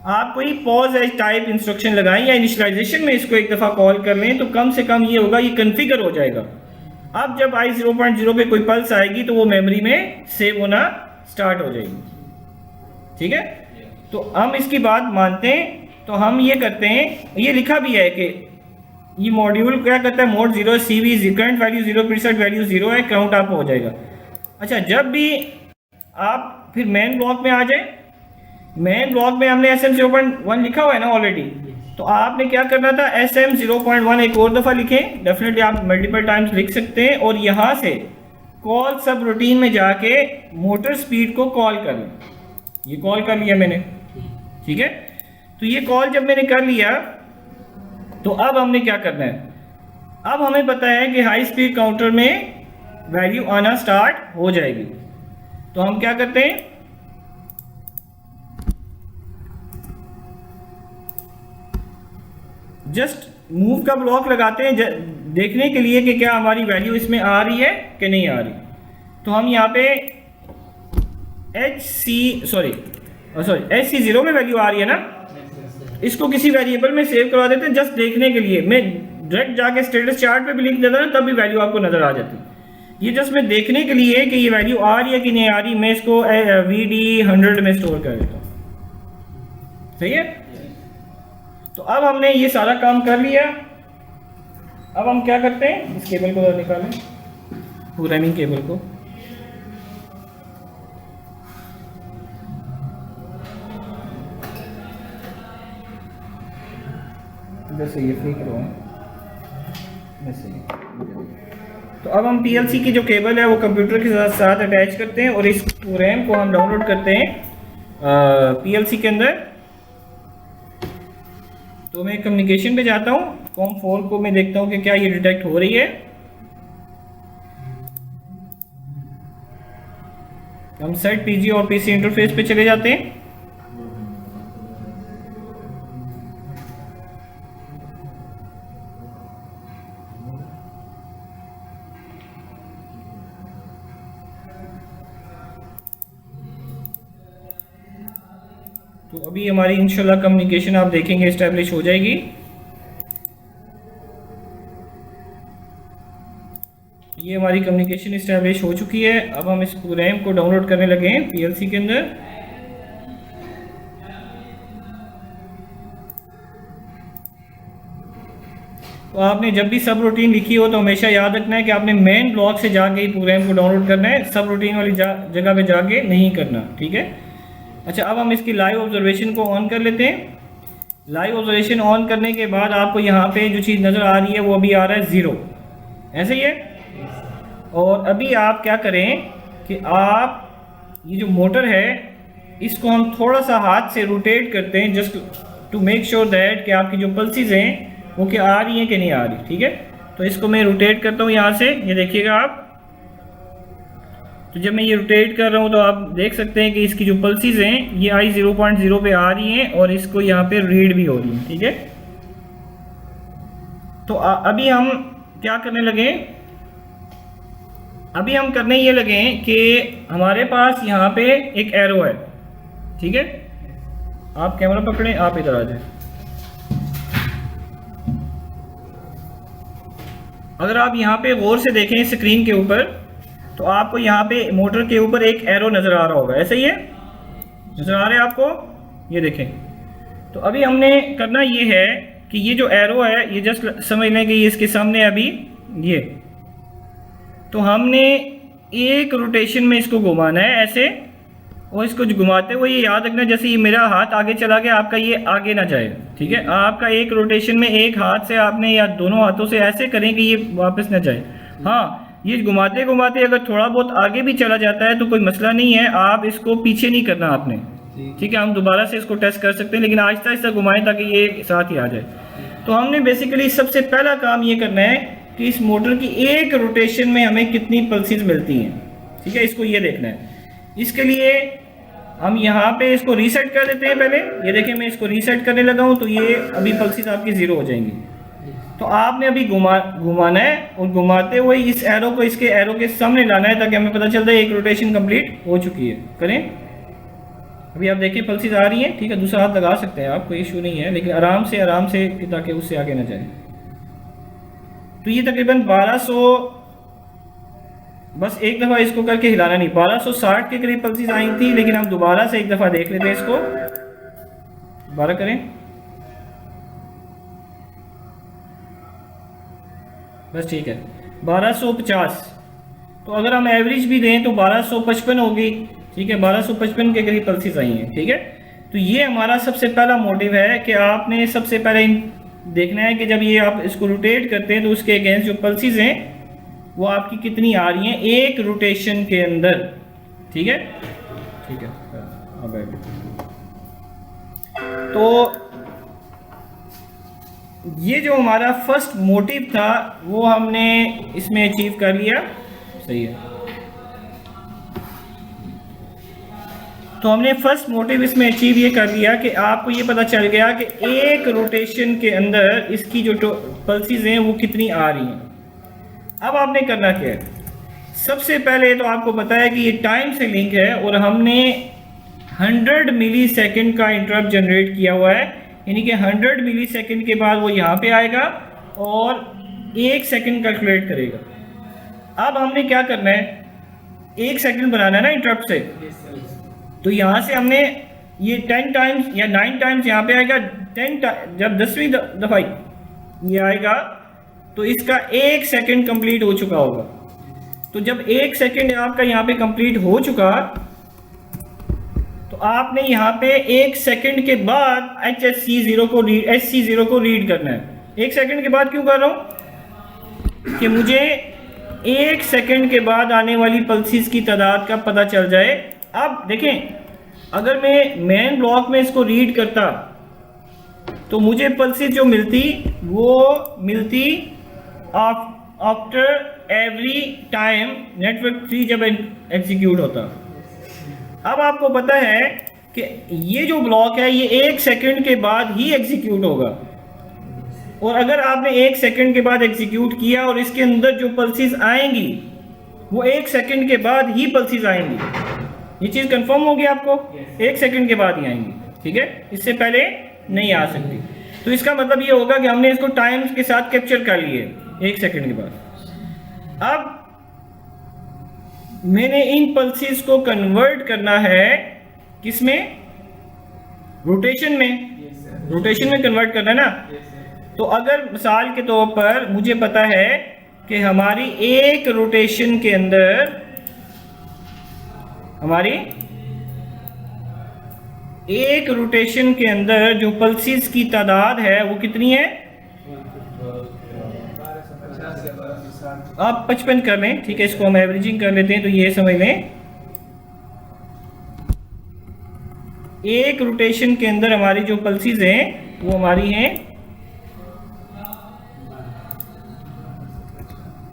आप कोई पॉज एज टाइप इंस्ट्रक्शन लगाएं या इनिशियलाइजेशन में इसको एक दफ़ा कॉल कर लें तो कम से कम ये होगा, ये कन्फिगर हो जाएगा। अब जब आई 0.0 पे कोई पल्स आएगी तो वो मेमोरी में सेव होना स्टार्ट हो जाएगी। ठीक है, तो हम इसकी बात मानते हैं, तो हम ये करते हैं, ये लिखा भी है कि ये मॉड्यूल क्या करता है, mode 0 CV current value 0 preset value 0 है, काउंट आपको हो जाएगा। अच्छा, जब भी आप फिर मेन ब्लॉक में आ जाए, मेन ब्लॉक में हमने SM0.1 लिखा हुआ है ना ऑलरेडी, तो आपने क्या करना था, SM0.1 एक और दफ़ा लिखें, डेफिनेटली आप मल्टीपल टाइम्स लिख सकते हैं, और यहाँ से कॉल सब रूटीन में जाके मोटर स्पीड को कॉल कर लें। ये कॉल कर लिया मैंने, ठीक है। तो ये कॉल जब मैंने कर लिया तो अब हमने क्या करना है, अब हमें पता है कि हाई स्पीड काउंटर में वैल्यू आना स्टार्ट हो जाएगी। तो हम क्या करते हैं, जस्ट मूव का ब्लॉक लगाते हैं देखने के लिए कि क्या हमारी वैल्यू इसमें आ रही है कि नहीं आ रही। तो हम यहाँ पे HC0 में वैल्यू आ रही है ना, इसको किसी वेरिएबल में सेव करवा देते हैं जस्ट देखने के लिए। मैं डायरेक्ट जाके स्टेटस चार्ट पे भी लिख देता ना, तब भी वैल्यू आपको नजर आ जाती। ये जस्ट मैं देखने के लिए कि ये वैल्यू आ रही है कि नहीं आ रही, मैं इसको VD100 में स्टोर कर देता हूँ। सही है, तो अब हमने ये सारा काम कर लिया। अब हम क्या करते हैं, इस केबल को निकालें, प्रोग्रामिंग केबल को, जैसे ये फ्री करवाएं, जैसे तो अब हम पीएलसी की जो केबल है वो कंप्यूटर के साथ अटैच करते हैं और इस प्रोग्राम को हम डाउनलोड करते हैं पीएलसी के अंदर। तो मैं कम्युनिकेशन पे जाता हूँ, COM4 को मैं देखता हूँ कि क्या ये डिटेक्ट हो रही है। हम सेट पीजी और पीसी इंटरफेस पे चले जाते हैं। तो अभी हमारी इंशाल्लाह कम्युनिकेशन आप देखेंगे इस्टेब्लिश हो जाएगी। ये हमारी कम्युनिकेशन इस्टेब्लिश हो चुकी है। अब हम इस प्रोग्राम को डाउनलोड करने लगे हैं पीएलसी के अंदर। तो आपने जब भी सब रूटीन लिखी हो तो हमेशा याद रखना है कि आपने मेन ब्लॉक से जाके ही प्रोग्राम को डाउनलोड करना है, सब रूटीन वाली जगह पे जाके नहीं करना। ठीक है, अच्छा अब हम इसकी लाइव ऑब्जर्वेशन को ऑन कर लेते हैं। लाइव ऑब्जर्वेशन ऑन करने के बाद आपको यहाँ पे जो चीज़ नज़र आ रही है वो अभी आ रहा है 0, ऐसे ही है। और अभी आप क्या करें कि आप ये जो मोटर है इसको हम थोड़ा सा हाथ से रोटेट करते हैं just to make sure that कि आपकी जो पल्सेस हैं वो क्या आ रही हैं कि नहीं आ रही। ठीक है, तो इसको मैं रोटेट करता हूँ यहाँ से, ये देखिएगा आप। तो जब मैं ये रोटेट कर रहा हूँ तो आप देख सकते हैं कि इसकी जो पल्सेस हैं ये आई 0.0 पे आ रही हैं और इसको यहाँ पे रीड भी हो रही हैं। ठीक है, तो अभी हम क्या करने लगे, अभी हम करने ये लगे कि हमारे पास यहाँ पे एक एरो है। ठीक है, आप कैमरा पकड़ें, आप इधर आ जाए। अगर आप यहाँ पे गौर से देखें स्क्रीन के ऊपर तो आपको यहाँ पे मोटर के ऊपर एक एरो नज़र आ रहा होगा, ऐसा ही है, नज़र आ रहा है आपको, ये देखें। तो अभी हमने करना ये है कि ये जो एरो है ये जस्ट समझ लें कि ये इसके सामने अभी ये, तो हमने एक रोटेशन में इसको घुमाना है ऐसे, और इसको जो घुमाते हुए ये याद रखना, जैसे ये मेरा हाथ आगे चला गया, आपका ये आगे ना जाए, ठीक है। आपका एक रोटेशन में एक हाथ से आपने या दोनों हाथों से ऐसे करें कि ये वापस ना जाए। हाँ, ये घुमाते घुमाते अगर थोड़ा बहुत आगे भी चला जाता है तो कोई मसला नहीं है, आप इसको पीछे नहीं करना आपने, ठीक है। हम दोबारा से इसको टेस्ट कर सकते हैं, लेकिन आहिस्ता आहिस्ता घुमाएं ताकि ये साथ ही आ जाए। तो हमने बेसिकली सबसे पहला काम ये करना है कि इस मोटर की एक रोटेशन में हमें कितनी पल्सेस मिलती हैं, ठीक है, इसको ये देखना है। इसके लिए हम यहाँ पे इसको रीसेट कर देते हैं पहले। ये देखें, मैं इसको रीसेट करने लगा हूँ तो ये अभी पल्सेस आपकी ज़ीरो हो जाएंगी। तो आपने अभी घुमाना है और घुमाते हुए इस एरो को इसके एरो के सामने लाना है ताकि हमें पता चलता है एक रोटेशन कंप्लीट हो चुकी है। करें, अभी आप देखिए पल्सेस आ रही हैं, ठीक है। दूसरा हाथ लगा सकते हैं आप, कोई इशू नहीं है, लेकिन आराम से ताकि उससे आगे ना जाए। तो ये तकरीबन 1200, बस एक दफ़ा इसको करके हिलाना नहीं, 1260 के करीब पल्सेस आई थी, लेकिन हम दोबारा से एक दफ़ा देख लेते हैं इसको। दोबारा करें, बस ठीक है, 1250। तो अगर हम एवरेज भी दें तो 1255 होगी, ठीक है। 1255 के करीब पल्सेस आई हैं, ठीक है। तो ये हमारा सबसे पहला मोटिव है कि आपने सबसे पहले देखना है कि जब ये आप इसको रोटेट करते हैं तो उसके अगेंस्ट जो पल्सेस हैं वो आपकी कितनी आ रही हैं एक रोटेशन के अंदर, ठीक है, ठीक है। तो ये जो हमारा फर्स्ट मोटिव था वो हमने इसमें अचीव कर लिया, सही है। तो हमने फर्स्ट मोटिव इसमें अचीव ये कर लिया कि आपको ये पता चल गया कि एक रोटेशन के अंदर इसकी जो पल्सेस हैं वो कितनी आ रही हैं। अब आपने करना क्या है, सबसे पहले तो आपको पता है कि ये टाइम से लिंक है और हमने 100 मिली सेकेंड का इंटरप्ट जनरेट किया हुआ है, यानी कि 100 मिली सेकेंड के बाद वो यहाँ पे आएगा और 1 सेकेंड कैलकुलेट करेगा। अब हमने क्या करना है, 1 सेकेंड बनाना है ना इंटरप्ट से, तो यहाँ से हमने ये 10 टाइम्स या 9 टाइम्स यहाँ पे आएगा, 10 जब 10वीं दफ़ा ये आएगा तो इसका 1 सेकेंड कंप्लीट हो चुका होगा। तो जब 1 सेकेंड आपका यहाँ पे कंप्लीट हो चुका तो आपने यहाँ पे 1 सेकेंड के बाद HSC0 को रीड करना है। 1 सेकेंड के बाद क्यों कर रहा हूँ कि मुझे 1 सेकेंड के बाद आने वाली पल्सेस की तादाद का पता चल जाए। अब देखें, अगर मैं मेन ब्लॉक में इसको रीड करता तो मुझे पल्सेस जो मिलती वो मिलती आफ्टर एवरी टाइम नेटवर्क 3 जब एग्जीक्यूट होता। अब आपको पता है कि ये जो ब्लॉक है ये 1 सेकेंड के बाद ही एग्जीक्यूट होगा, और अगर आपने 1 सेकेंड के बाद एग्जीक्यूट किया और इसके अंदर जो पल्सेस आएंगी वो 1 सेकेंड के बाद ही पल्सेस आएंगी। ये चीज़ कंफर्म होगी आपको, 1 सेकेंड के बाद ही आएंगी, ठीक है, इससे पहले नहीं आ सकती। तो इसका मतलब ये होगा कि हमने इसको टाइम के साथ कैप्चर कर लिए 1 सेकेंड के बाद। अब मैंने इन पल्सेस को कन्वर्ट करना है किसमें, रोटेशन में, रोटेशन में कन्वर्ट करना है ना। तो अगर मिसाल के तौर पर मुझे पता है कि हमारी एक रोटेशन के अंदर जो पल्सेस की तादाद है वो कितनी है, आप 55 कर लें, ठीक है। इसको हम एवरेजिंग कर लेते हैं तो ये समझ लें एक रोटेशन के अंदर हमारी जो पल्सेस हैं वो हमारी हैं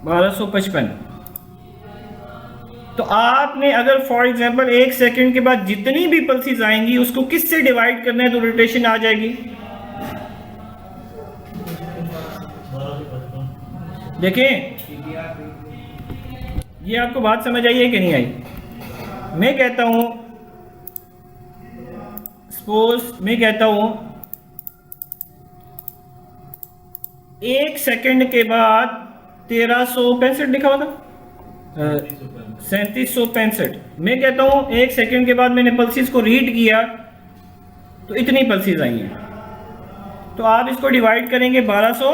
1255। तो आपने अगर फॉर एग्जांपल 1 सेकेंड के बाद जितनी भी पल्सेस आएंगी उसको किससे डिवाइड करना है तो रोटेशन आ जाएगी। देखें, ये आपको बात समझ आई है कि नहीं आई। मैं कहता हूं, सपोज मैं कहता हूं 1 सेकेंड के बाद 1365 लिखा हुआ था, 3765। मैं कहता हूं 1 सेकेंड के बाद मैंने पल्सेस को रीड किया तो इतनी पल्सेस आई हैं। तो आप इसको डिवाइड करेंगे 1200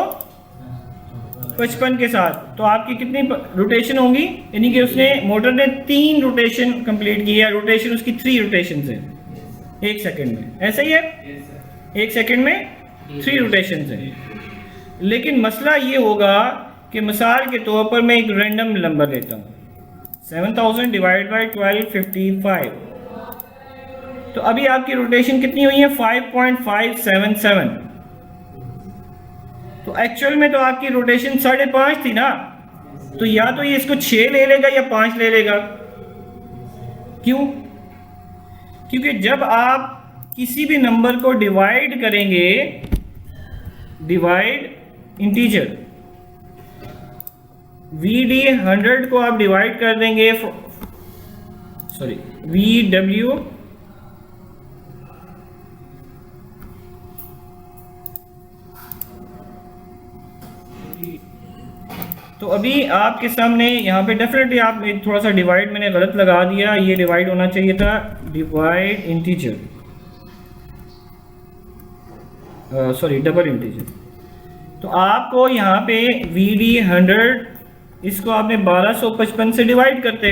55 के साथ, तो आपकी कितनी रोटेशन होंगी, यानी कि उसने मोटर ने 3 रोटेशन कंप्लीट की है, रोटेशन उसकी 3 रोटेशन है 1 सेकंड में, ऐसा ही है, यस सर। 1 सेकंड में 3 रोटेशन है। लेकिन मसला ये होगा कि मिसाल के तौर पर मैं एक रैंडम नंबर लेता हूँ 7000 डिवाइड बाई 1255, तो अभी आपकी रोटेशन कितनी हुई है 5.577, तो एक्चुअल में तो आपकी रोटेशन 5.5 थी ना, तो या तो ये इसको 6 ले लेगा या 5 ले लेगा। क्यों? क्योंकि जब आप किसी भी नंबर को डिवाइड करेंगे, डिवाइड इंटीजर VD 100 को आप डिवाइड कर देंगे, सॉरी VW तो अभी आपके सामने यहाँ पे डेफिनेटली आप थोड़ा सा डिवाइड मैंने गलत लगा दिया, ये डिवाइड होना चाहिए था divide integer, sorry double integer. तो आपको यहाँ पे VD 100 इसको आपने 1255 से डिवाइड करते,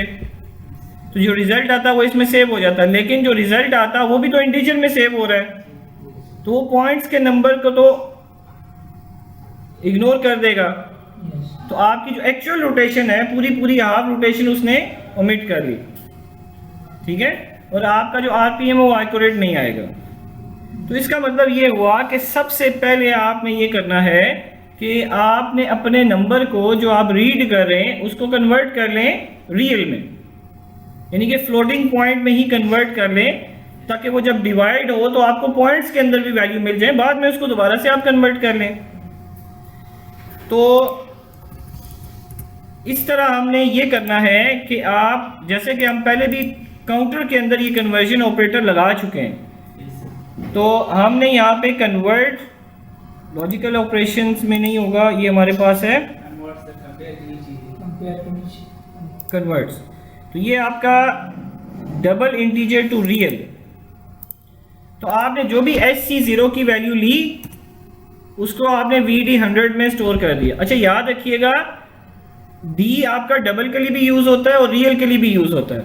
तो जो रिजल्ट आता वो इसमें सेव हो जाता, लेकिन जो रिजल्ट आता वो भी तो इंटीजर में सेव हो रहा है, तो वो पॉइंट्स के नंबर को तो इग्नोर कर देगा। तो आपकी जो एक्चुअल रोटेशन है पूरी हाफ रोटेशन उसने ओमिट कर ली, ठीक है, और आपका जो RPM है वो एक्यूरेट नहीं आएगा। तो इसका मतलब ये हुआ कि सबसे पहले आपने ये करना है कि आपने अपने नंबर को जो आप रीड कर रहे हैं उसको कन्वर्ट कर लें रियल में, यानी कि फ्लोटिंग पॉइंट में ही कन्वर्ट कर लें, ताकि वो जब डिवाइड हो तो आपको पॉइंट्स के अंदर भी वैल्यू मिल जाए, बाद में उसको दोबारा से आप कन्वर्ट कर लें। तो इस तरह हमने ये करना है कि आप, जैसे कि हम पहले भी काउंटर के अंदर ये कन्वर्जन ऑपरेटर लगा चुके हैं, तो हमने यहाँ पे कन्वर्ट लॉजिकल ऑपरेशंस में नहीं होगा, ये हमारे पास है कन्वर्ट्स, तो ये आपका डबल इंटीजर टू रियल। तो आपने जो भी SC0 की वैल्यू ली उसको आपने VD 100 में स्टोर कर दिया। अच्छा याद रखिएगा D आपका डबल के लिए भी यूज होता है और रियल के लिए भी यूज होता है।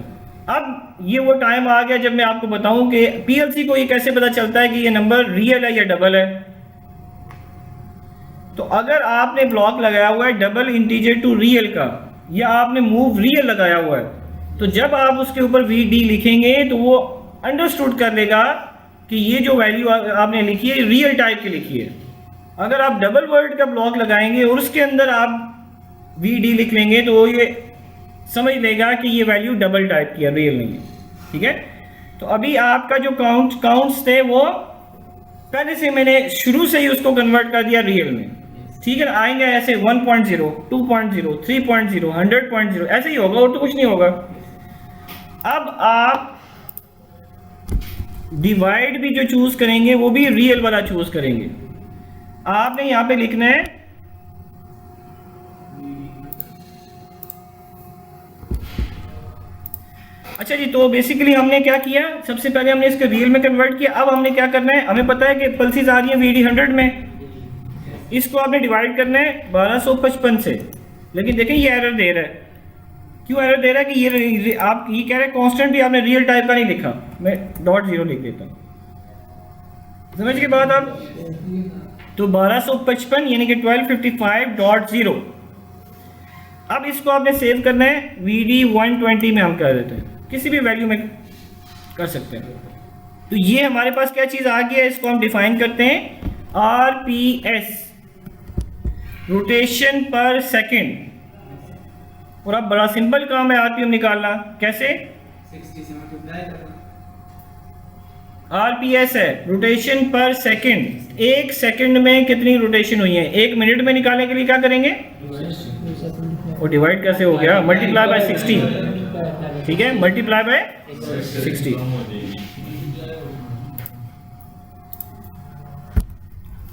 अब ये वो टाइम आ गया जब मैं आपको बताऊं कि PLC को ये कैसे पता चलता है कि ये नंबर रियल है या डबल है। तो अगर आपने ब्लॉक लगाया हुआ है डबल इंटीजर टू रियल का, या आपने मूव रियल लगाया हुआ है, तो जब आप उसके ऊपर VD लिखेंगे तो वो अंडरस्टूड कर लेगा कि ये जो वैल्यू आपने लिखी है रियल टाइप की लिखी है। अगर आप डबल वर्ड का ब्लॉक लगाएंगे और उसके अंदर आप VD लिख लेंगे तो ये समझ लेगा कि ये वैल्यू डबल टाइप की है, रियल नहीं है, ठीक है। तो अभी आपका जो काउंट्स थे वो पहले से मैंने शुरू से ही उसको कन्वर्ट कर दिया रियल में, ठीक है ना। आएंगे ऐसे 1.0, 2.0, 3.0, 100.0, ऐसे ही होगा और तो कुछ नहीं होगा। अब आप डिवाइड भी जो चूज करेंगे वो भी रियल वाला चूज करेंगे। आपने यहां पे लिखना है अच्छा जी। तो बेसिकली हमने क्या किया, सबसे पहले हमने इसको रियल में कन्वर्ट किया। अब हमने क्या करना है, हमें पता है कि पल्सेस आ रही है VD 100 में, इसको आपने डिवाइड करना है 1255 से। लेकिन देखें ये एरर दे रहा है। क्यों एरर दे रहा है कि ये आप ये कह रहे हैं कांस्टेंट भी आपने रियल टाइप का नहीं लिखा। मैं .0 लिख देता हूँ, समझ के बाद आप। तो 1255 यानी कि 1255.0। अब इसको आपने सेव करना है VD 120 में, हम कर देते हैं, किसी भी वैल्यू में कर सकते हैं। तो ये हमारे पास क्या चीज़ आ गया है, इसको हम डिफाइन करते हैं RPS, रोटेशन पर सेकंड। और अब बड़ा सिंपल काम है RPM निकालना। कैसे? 60 से मल्टीप्लाई करना। RPS है रोटेशन पर सेकंड। 1 सेकंड में कितनी रोटेशन हुई है, 1 मिनट में निकालने के लिए क्या करेंगे, और डिवाइड कैसे हो गया, मल्टीप्लाई बाय 60, ठीक है, मल्टीप्लाई बाय 60।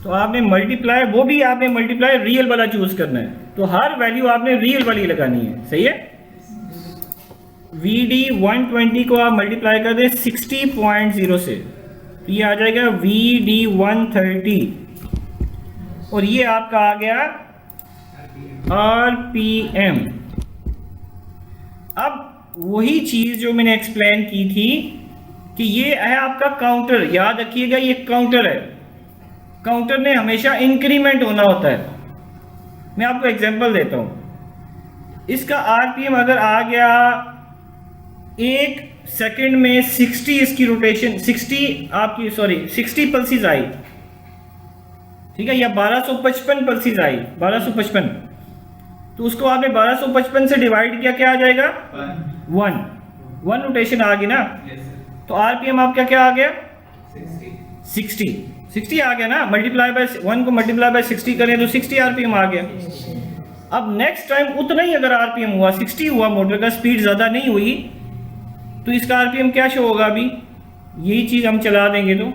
तो आपने मल्टीप्लाई, वो भी आपने मल्टीप्लाई रियल वाला चूज करना है। तो हर वैल्यू आपने रियल वाली लगानी है, सही है। VD 120 को आप मल्टीप्लाई कर दें 60.0 से, तो ये आ जाएगा VD 130, और ये आपका आ गया RPM। अब वही चीज़ जो मैंने एक्सप्लेन की थी कि ये है आपका काउंटर, याद रखिएगा ये काउंटर है। काउंटर ने हमेशा इंक्रीमेंट होना होता है। मैं आपको एग्जांपल देता हूँ। इसका RPM अगर आ गया 1 सेकंड में 60, इसकी रोटेशन 60 पल्सेस आई, ठीक है, या 1255 पल्सेस आई, 1255, तो उसको आपने 1255 से डिवाइड किया, क्या आ जाएगा? 1 रोटेशन आ गई ना। तो RPM आपका क्या आ गया? 60 आ गया ना। मल्टीप्लाई बाय 1 को मल्टीप्लाई बाय 60 करें तो 60 RPM आ गया। अब नेक्स्ट टाइम उतना ही अगर RPM हुआ, 60 हुआ, मोटर का स्पीड ज़्यादा नहीं हुई, तो इसका RPM क्या शो होगा? अभी यही चीज़ हम चला देंगे तो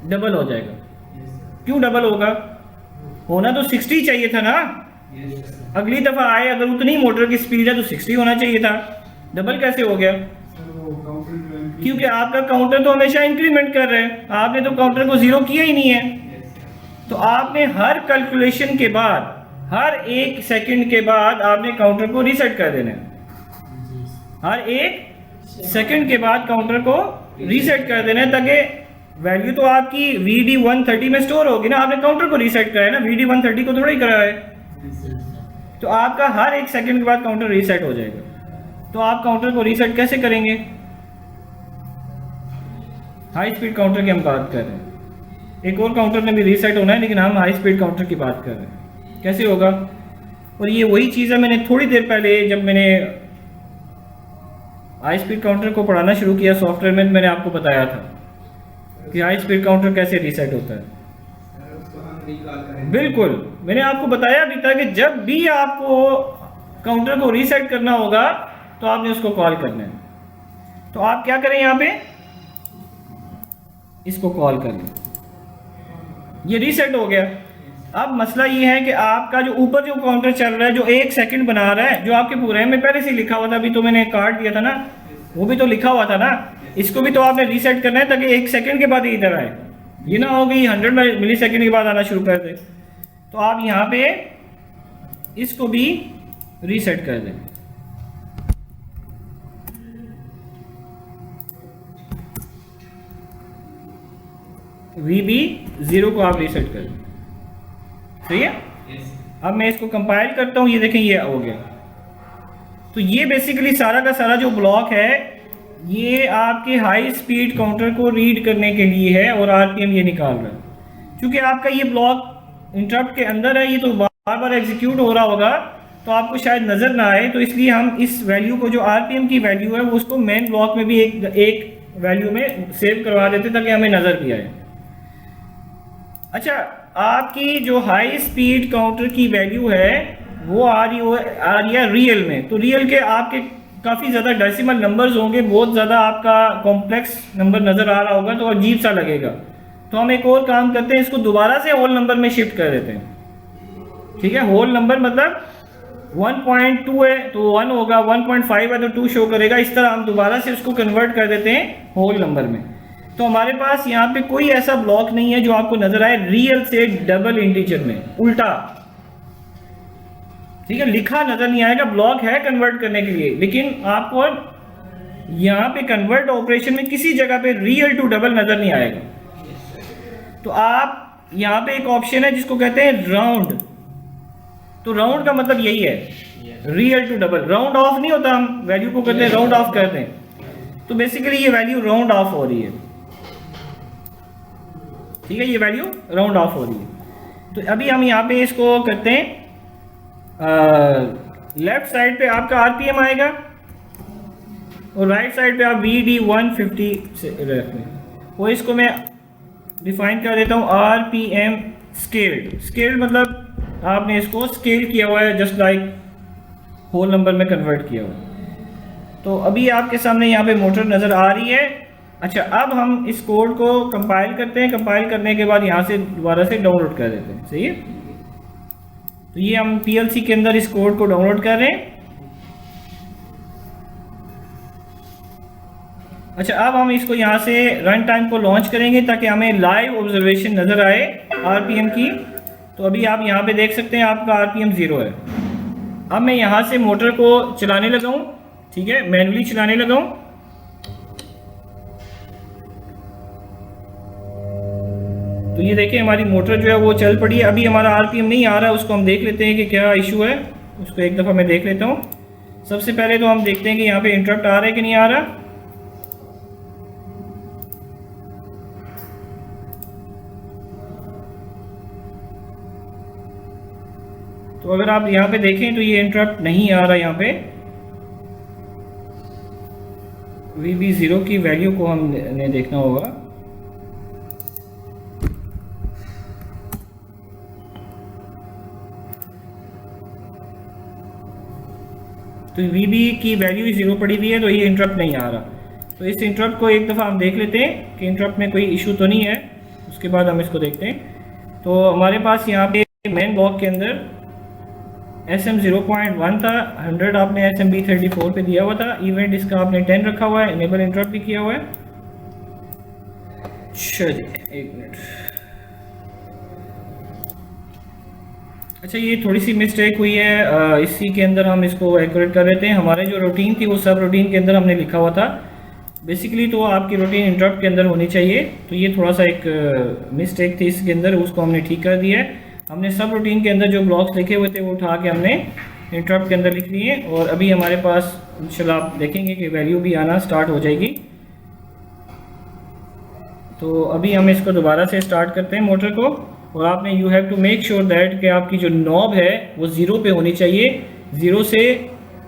डबल हो जाएगा। क्यों डबल होगा? होना तो 60 चाहिए था ना। अगली दफ़ा आए अगर उतनी मोटर की स्पीड है तो 60 होना चाहिए था। डबल कैसे हो गया? क्योंकि आपका काउंटर तो हमेशा इंक्रीमेंट कर रहे हैं, आपने तो काउंटर को जीरो किया ही नहीं है। तो आपने हर कैलकुलेशन के बाद, हर 1 सेकंड के बाद आपने काउंटर को रीसेट कर देना है। हर 1 सेकंड के बाद काउंटर को रीसेट कर देना है, ताकि वैल्यू तो आपकी VD 130 में स्टोर होगी ना। आपने काउंटर को रीसेट कराया ना, VD 130 को थोड़ा ही कराया है। तो आपका हर 1 सेकंड के बाद काउंटर रीसेट हो जाएगा। तो आप काउंटर को रीसेट कैसे करेंगे? हाई स्पीड काउंटर की हम बात कर रहे हैं। एक और काउंटर में भी रीसेट होना है, लेकिन हम हाई स्पीड काउंटर की बात कर रहे हैं। कैसे होगा? और ये वही चीज़ है, मैंने थोड़ी देर पहले जब मैंने हाई स्पीड काउंटर को पढ़ाना शुरू किया सॉफ्टवेयर में, मैंने आपको बताया था कि हाई स्पीड काउंटर कैसे रीसेट होता है। बिल्कुल, मैंने आपको बताया भी था कि जब भी आपको काउंटर को रीसेट करना होगा तो आपने उसको कॉल करना है। तो आप क्या करें, यहाँ पे इसको कॉल कर लें, ये रीसेट हो गया। अब मसला ये है कि आपका जो ऊपर जो काउंटर चल रहा है, जो 1 सेकंड बना रहा है, जो आपके प्रोग्राम में पहले से लिखा हुआ था, अभी तो मैंने काट दिया था ना, वो भी तो लिखा हुआ था ना, इसको भी तो आपने रीसेट करना है ताकि 1 सेकंड के बाद ही इधर आए। ये ना हो गई 100 मिली सेकंड के बाद आना शुरू कर दे। तो आप यहाँ पे इसको भी रीसेट कर दें। VB 0 को आप रीसेट कर दें। सही है? अब मैं इसको कंपाइल करता हूँ, ये देखें ये हो गया। तो ये बेसिकली सारा का सारा जो ब्लॉक है, ये आपके हाई स्पीड काउंटर को रीड करने के लिए है और RPM ये निकाल रहा है। क्योंकि आपका ये ब्लॉक इंटरप्ट के अंदर है, ये तो बार बार एग्जीक्यूट हो रहा होगा, तो आपको शायद नज़र ना आए, तो इसलिए हम इस वैल्यू को, जो RPM की वैल्यू है, वो उसको मेन ब्लॉक में भी एक वैल्यू में सेव करवा देते ताकि हमें नज़र भी आए। अच्छा, आपकी जो हाई स्पीड काउंटर की वैल्यू है वो आ रही है रियल में। तो रियल के आपके काफ़ी ज़्यादा डेसिमल नंबर्स होंगे, बहुत ज़्यादा आपका कॉम्प्लेक्स नंबर नज़र आ रहा होगा, तो अजीब सा लगेगा। तो हम एक और काम करते हैं, इसको दोबारा से होल नंबर में शिफ्ट कर देते हैं। ठीक है, होल नंबर मतलब 1.2 है तो 1 होगा, 1.5 है तो 2 शो करेगा। इस तरह हम दोबारा से उसको कन्वर्ट कर देते हैं होल नंबर में। तो हमारे पास यहाँ पे कोई ऐसा ब्लॉक नहीं है जो आपको नजर आए रियल से डबल इंटीजर में, उल्टा। ठीक है, लिखा नजर नहीं आएगा, ब्लॉक है कन्वर्ट करने के लिए, लेकिन आपको यहाँ पे कन्वर्ट ऑपरेशन में किसी जगह पे रियल टू डबल नजर नहीं आएगा। तो आप यहाँ पे एक ऑप्शन है जिसको कहते हैं राउंड। तो राउंड का मतलब यही है, real to double. Round off नहीं होता, हम वैल्यू को कहते हैं राउंड ऑफ करते हैं। तो बेसिकली ये वैल्यू राउंड ऑफ हो रही है। ठीक है, ये वैल्यू राउंड ऑफ हो रही है। तो अभी हम यहाँ पे इसको करते हैं, लेफ्ट साइड पे आपका RPM आएगा और राइट साइड पे आप VD 150 से रखें। और इसको मैं डिफाइन कर देता हूँ RPM स्केल्ड। स्केल्ड मतलब आपने इसको स्केल किया हुआ है, जस्ट लाइक होल नंबर में कन्वर्ट किया हुआ है। तो अभी आपके सामने यहाँ पे मोटर नज़र आ रही है। अच्छा, अब हम इस कोड को कंपाइल करते हैं। कंपाइल करने के बाद यहाँ से दोबारा से डाउनलोड कर देते हैं। सही है, तो ये हम PLC के अंदर इस कोड को डाउनलोड कर रहे हैं। अच्छा, अब हम इसको यहाँ से रन टाइम को लॉन्च करेंगे ताकि हमें लाइव ऑब्जर्वेशन नज़र आए RPM की। तो अभी आप यहाँ पे देख सकते हैं आपका आरपीएम 0 है। अब मैं यहाँ से मोटर को चलाने लगा हूँ, ठीक है, मैनुअली चलाने लगा हूँ। तो ये देखिए हमारी मोटर जो है वो चल पड़ी है। अभी हमारा आरपीएम नहीं आ रहा, उसको हम देख लेते हैं कि क्या इशू है, उसको एक दफ़ा मैं देख लेता हूँ। सबसे पहले तो हम देखते हैं कि यहाँ पे इंटरप्ट आ रहा है कि नहीं आ रहा। तो अगर आप यहाँ पे देखें तो ये इंटरप्ट नहीं आ रहा। यहाँ पे VB0 की वैल्यू को हमने देखना होगा। तो VB की वैल्यू 0 पड़ी हुई है, तो ये इंटरप्ट नहीं आ रहा। तो इस इंटरप्ट को एक दफ़ा हम देख लेते हैं कि इंटरप्ट में कोई इशू तो नहीं है, उसके बाद हम इसको देखते हैं। तो हमारे पास यहाँ पे मेन ब्लॉक के अंदर SM 0.1 था, 100 आपने SMB34 पे दिया हुआ था। इवेंट इसका आपने 10 रखा हुआ है, इनेबल इंटरप्ट भी किया हुआ है। चलिए एक मिनट। अच्छा, ये थोड़ी सी मिस्टेक हुई है, इसी के अंदर हम इसको एक्यूरेट कर लेते हैं। हमारे जो रूटीन थी वो सब रूटीन के अंदर हमने लिखा हुआ था। बेसिकली तो आपकी रूटीन इंटरप्ट के अंदर होनी चाहिए, तो ये थोड़ा सा एक मिस्टेक थी इसके अंदर, उसको हमने ठीक कर दिया है। हमने सब रूटीन के अंदर जो ब्लॉक्स लिखे हुए थे वो उठा के हमने इंटरप्ट के अंदर लिख लिए, और अभी हमारे पास इंशाल्लाह आप देखेंगे कि वैल्यू भी आना स्टार्ट हो जाएगी। तो अभी हम इसको दोबारा से स्टार्ट करते हैं मोटर को, और आपने you have to make sure that कि आपकी जो नॉब है वो 0 पे होनी चाहिए, 0 से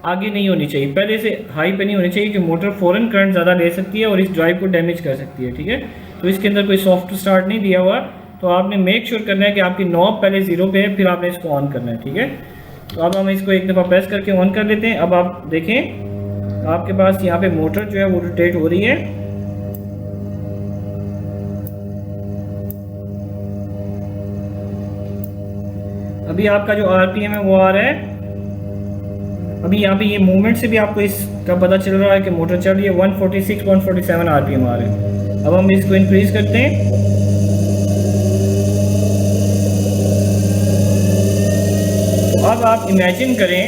आगे नहीं होनी चाहिए, पहले से हाई पे नहीं होनी चाहिए, कि मोटर फ़ौरन करंट ज़्यादा ले सकती है और इस ड्राइव को डैमेज कर सकती है। ठीक है, तो इसके अंदर कोई सॉफ्ट स्टार्ट नहीं दिया हुआ, तो आपने मेक श्योर करना है कि आपकी नॉब पहले 0 पे है, फिर आपने इसको ऑन करना है। ठीक है, तो अब हम इसको एक दफ़ा प्रेस करके ऑन कर लेते हैं। अब आप देखें आपके पास यहाँ पे मोटर जो है वो रोटेट हो रही है। अभी आपका जो आरपीएम है वो आ रहा है। अभी यहाँ पे ये मूवमेंट से भी आपको इसका पता चल रहा है कि मोटर चल रही है। 146 147 आरपीएम आ रहे हैं। अब हम इसको इंक्रीज करते हैं। तो अब आप इमेजिन करें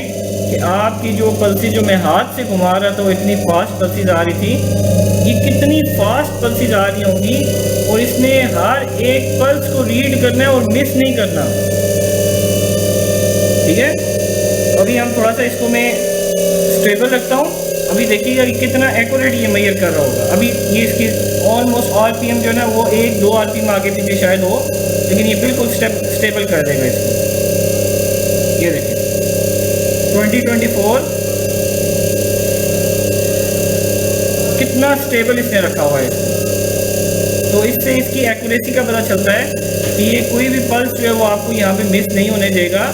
कि आपकी जो पल्सेस जो मैं हाथ से घुमा रहा था वो इतनी फास्ट पल्सेस आ रही थी, ये कितनी फास्ट पल्सेस आ रही होंगी, और इसने हर एक पल्स को रीड करना है और मिस नहीं करना। ठीक है, अभी हम थोड़ा सा इसको मैं स्टेबल रखता हूँ। अभी देखिएगा कितना एक्यूरेट ये मेजर कर रहा होगा। अभी ये इसकी ऑलमोस्ट आरपीएम जो है ना वो 1-2 आरपीएम आगे पीछे शायद हो, लेकिन ये बिल्कुल स्टेबल कर देगा इसको। ये देखिए 2024 कितना स्टेबल इसने रखा हुआ है। तो इससे इसकी एक्यूरेसी का पता चलता है कि ये कोई भी पल्स जो है वो आपको यहाँ पे मिस नहीं होने देगा,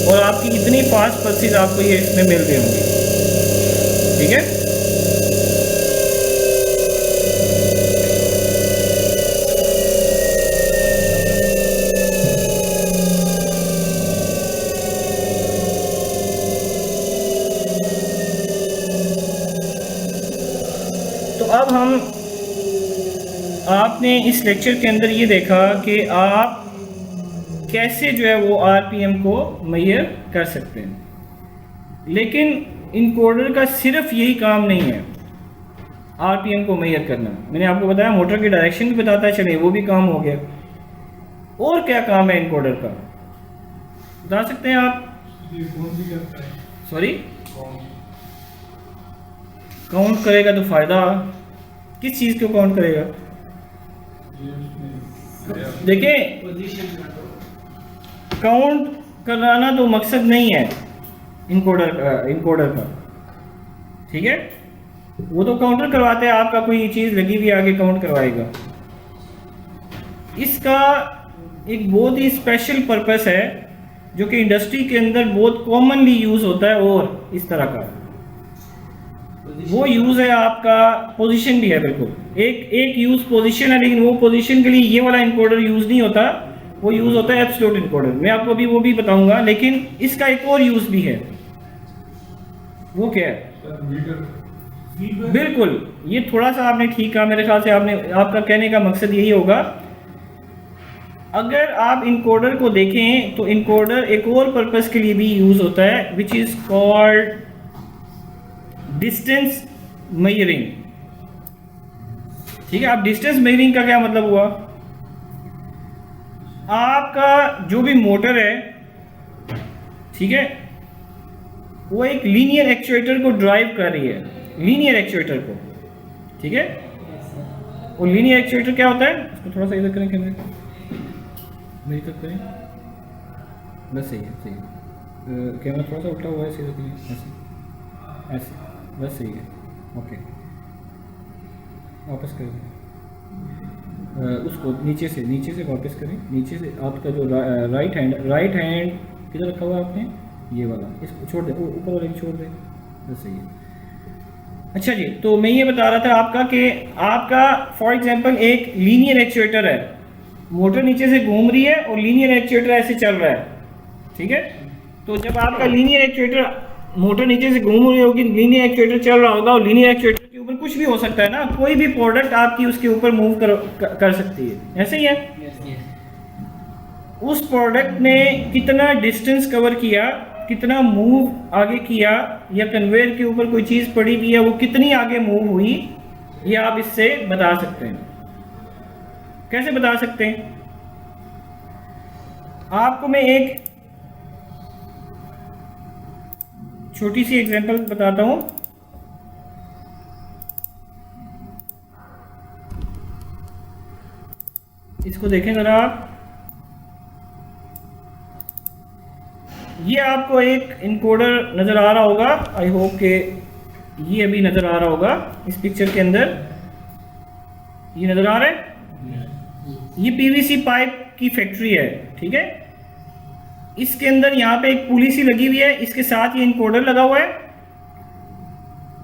और आपकी इतनी फास्ट पल्सेस आपको ये इसमें मिल रही होंगी। ठीक है, तो अब हम आपने इस लेक्चर के अंदर ये देखा कि आप कैसे जो है वो आरपीएम को मेजर कर सकते हैं। लेकिन इनकोडर का सिर्फ यही काम नहीं है आरपीएम को मेजर करना। मैंने आपको बताया मोटर की डायरेक्शन भी बताता है, चलिए वो भी काम हो गया। और क्या काम है इनकोडर का, बता सकते हैं आप? सॉरी, काउंट करेगा तो फायदा, किस चीज़ को काउंट करेगा? देखिए काउंट कराना तो मकसद नहीं है इनकोडर का। ठीक है, वो तो काउंटर करवाते हैं, आपका कोई चीज़ लगी हुई आगे काउंट करवाएगा। इसका एक बहुत ही स्पेशल पर्पस है जो कि इंडस्ट्री के अंदर बहुत कॉमनली यूज़ होता है, और इस तरह का वो यूज़ है आपका पोजीशन भी है। बिल्कुल एक यूज़ पोजीशन है, लेकिन वो पोजीशन के लिए ये वाला इनकोडर यूज़ नहीं होता, वो यूज़ होता है एब्सोल्यूट इनकोडर। मैं आपको अभी वो भी बताऊंगा, लेकिन इसका एक और यूज़ भी है। वो क्या है? बिल्कुल, ये थोड़ा सा आपने ठीक कहा, मेरे ख्याल से आपका कहने का मकसद यही होगा अगर आप इनकोडर को देखें तो इनकोडर एक और पर्पस के लिए भी यूज़ होता है, which is called distance measuring. ठीक है, अब डिस्टेंस मेजरिंग का क्या मतलब हुआ? आपका जो भी मोटर है, ठीक है, वो एक लीनियर एक्चुएटर को ड्राइव कर रही है, लीनियर एक्चुएटर को। ठीक है, वो लीनियर एक्चुएटर क्या होता है? इसको थोड़ा सा इधर करें, कैमरे मेरी तरफ करें, बस सही है, सही है। कैमरा थोड़ा सा उल्टा हुआ है, सीधा करें, ऐसे ऐसे, बस सही है, ओके। वापस करें उसको, नीचे से वापस करें, नीचे से। आपका जो राइट हैंड किधर रखा हुआ है आपने? ये वाला, इसको छोड़ दे, ऊपर वाले को छोड़ दे, बस सही है। अच्छा जी, तो मैं ये बता रहा था आपका कि आपका फॉर एग्जांपल एक लीनियर एक्चुएटर है, मोटर नीचे से घूम रही है और लीनियर एक्चुएटर ऐसे चल रहा है। ठीक है, तो जब आपका लीनियर एक्चुएटर, मोटर नीचे से घूम रही होगी, लीनियर एक्चुएटर चल रहा होगा, और लीनियर एक्चुएटर के ऊपर कुछ भी हो सकता है ना, कोई भी प्रोडक्ट आपकी उसके ऊपर मूव कर सकती है, ऐसे ही है। उस प्रोडक्ट ने कितना डिस्टेंस कवर किया, कितना मूव आगे किया, या कन्वेयर के ऊपर कोई चीज़ पड़ी हुई है वो कितनी आगे मूव हुई, ये आप इससे बता सकते हैं। कैसे बता सकते हैं? आपको मैं एक छोटी सी एग्जांपल बताता हूं। इसको देखें जरा आप, ये आपको एक इनकोडर नज़र आ रहा होगा, आई होप कि ये अभी नज़र आ रहा होगा इस पिक्चर के अंदर, ये नज़र आ रहा है। ये पीवीसी पाइप की फैक्ट्री है, ठीक है। इसके अंदर यहाँ पे एक पुली सी लगी हुई है, इसके साथ ये इनकोडर लगा हुआ है,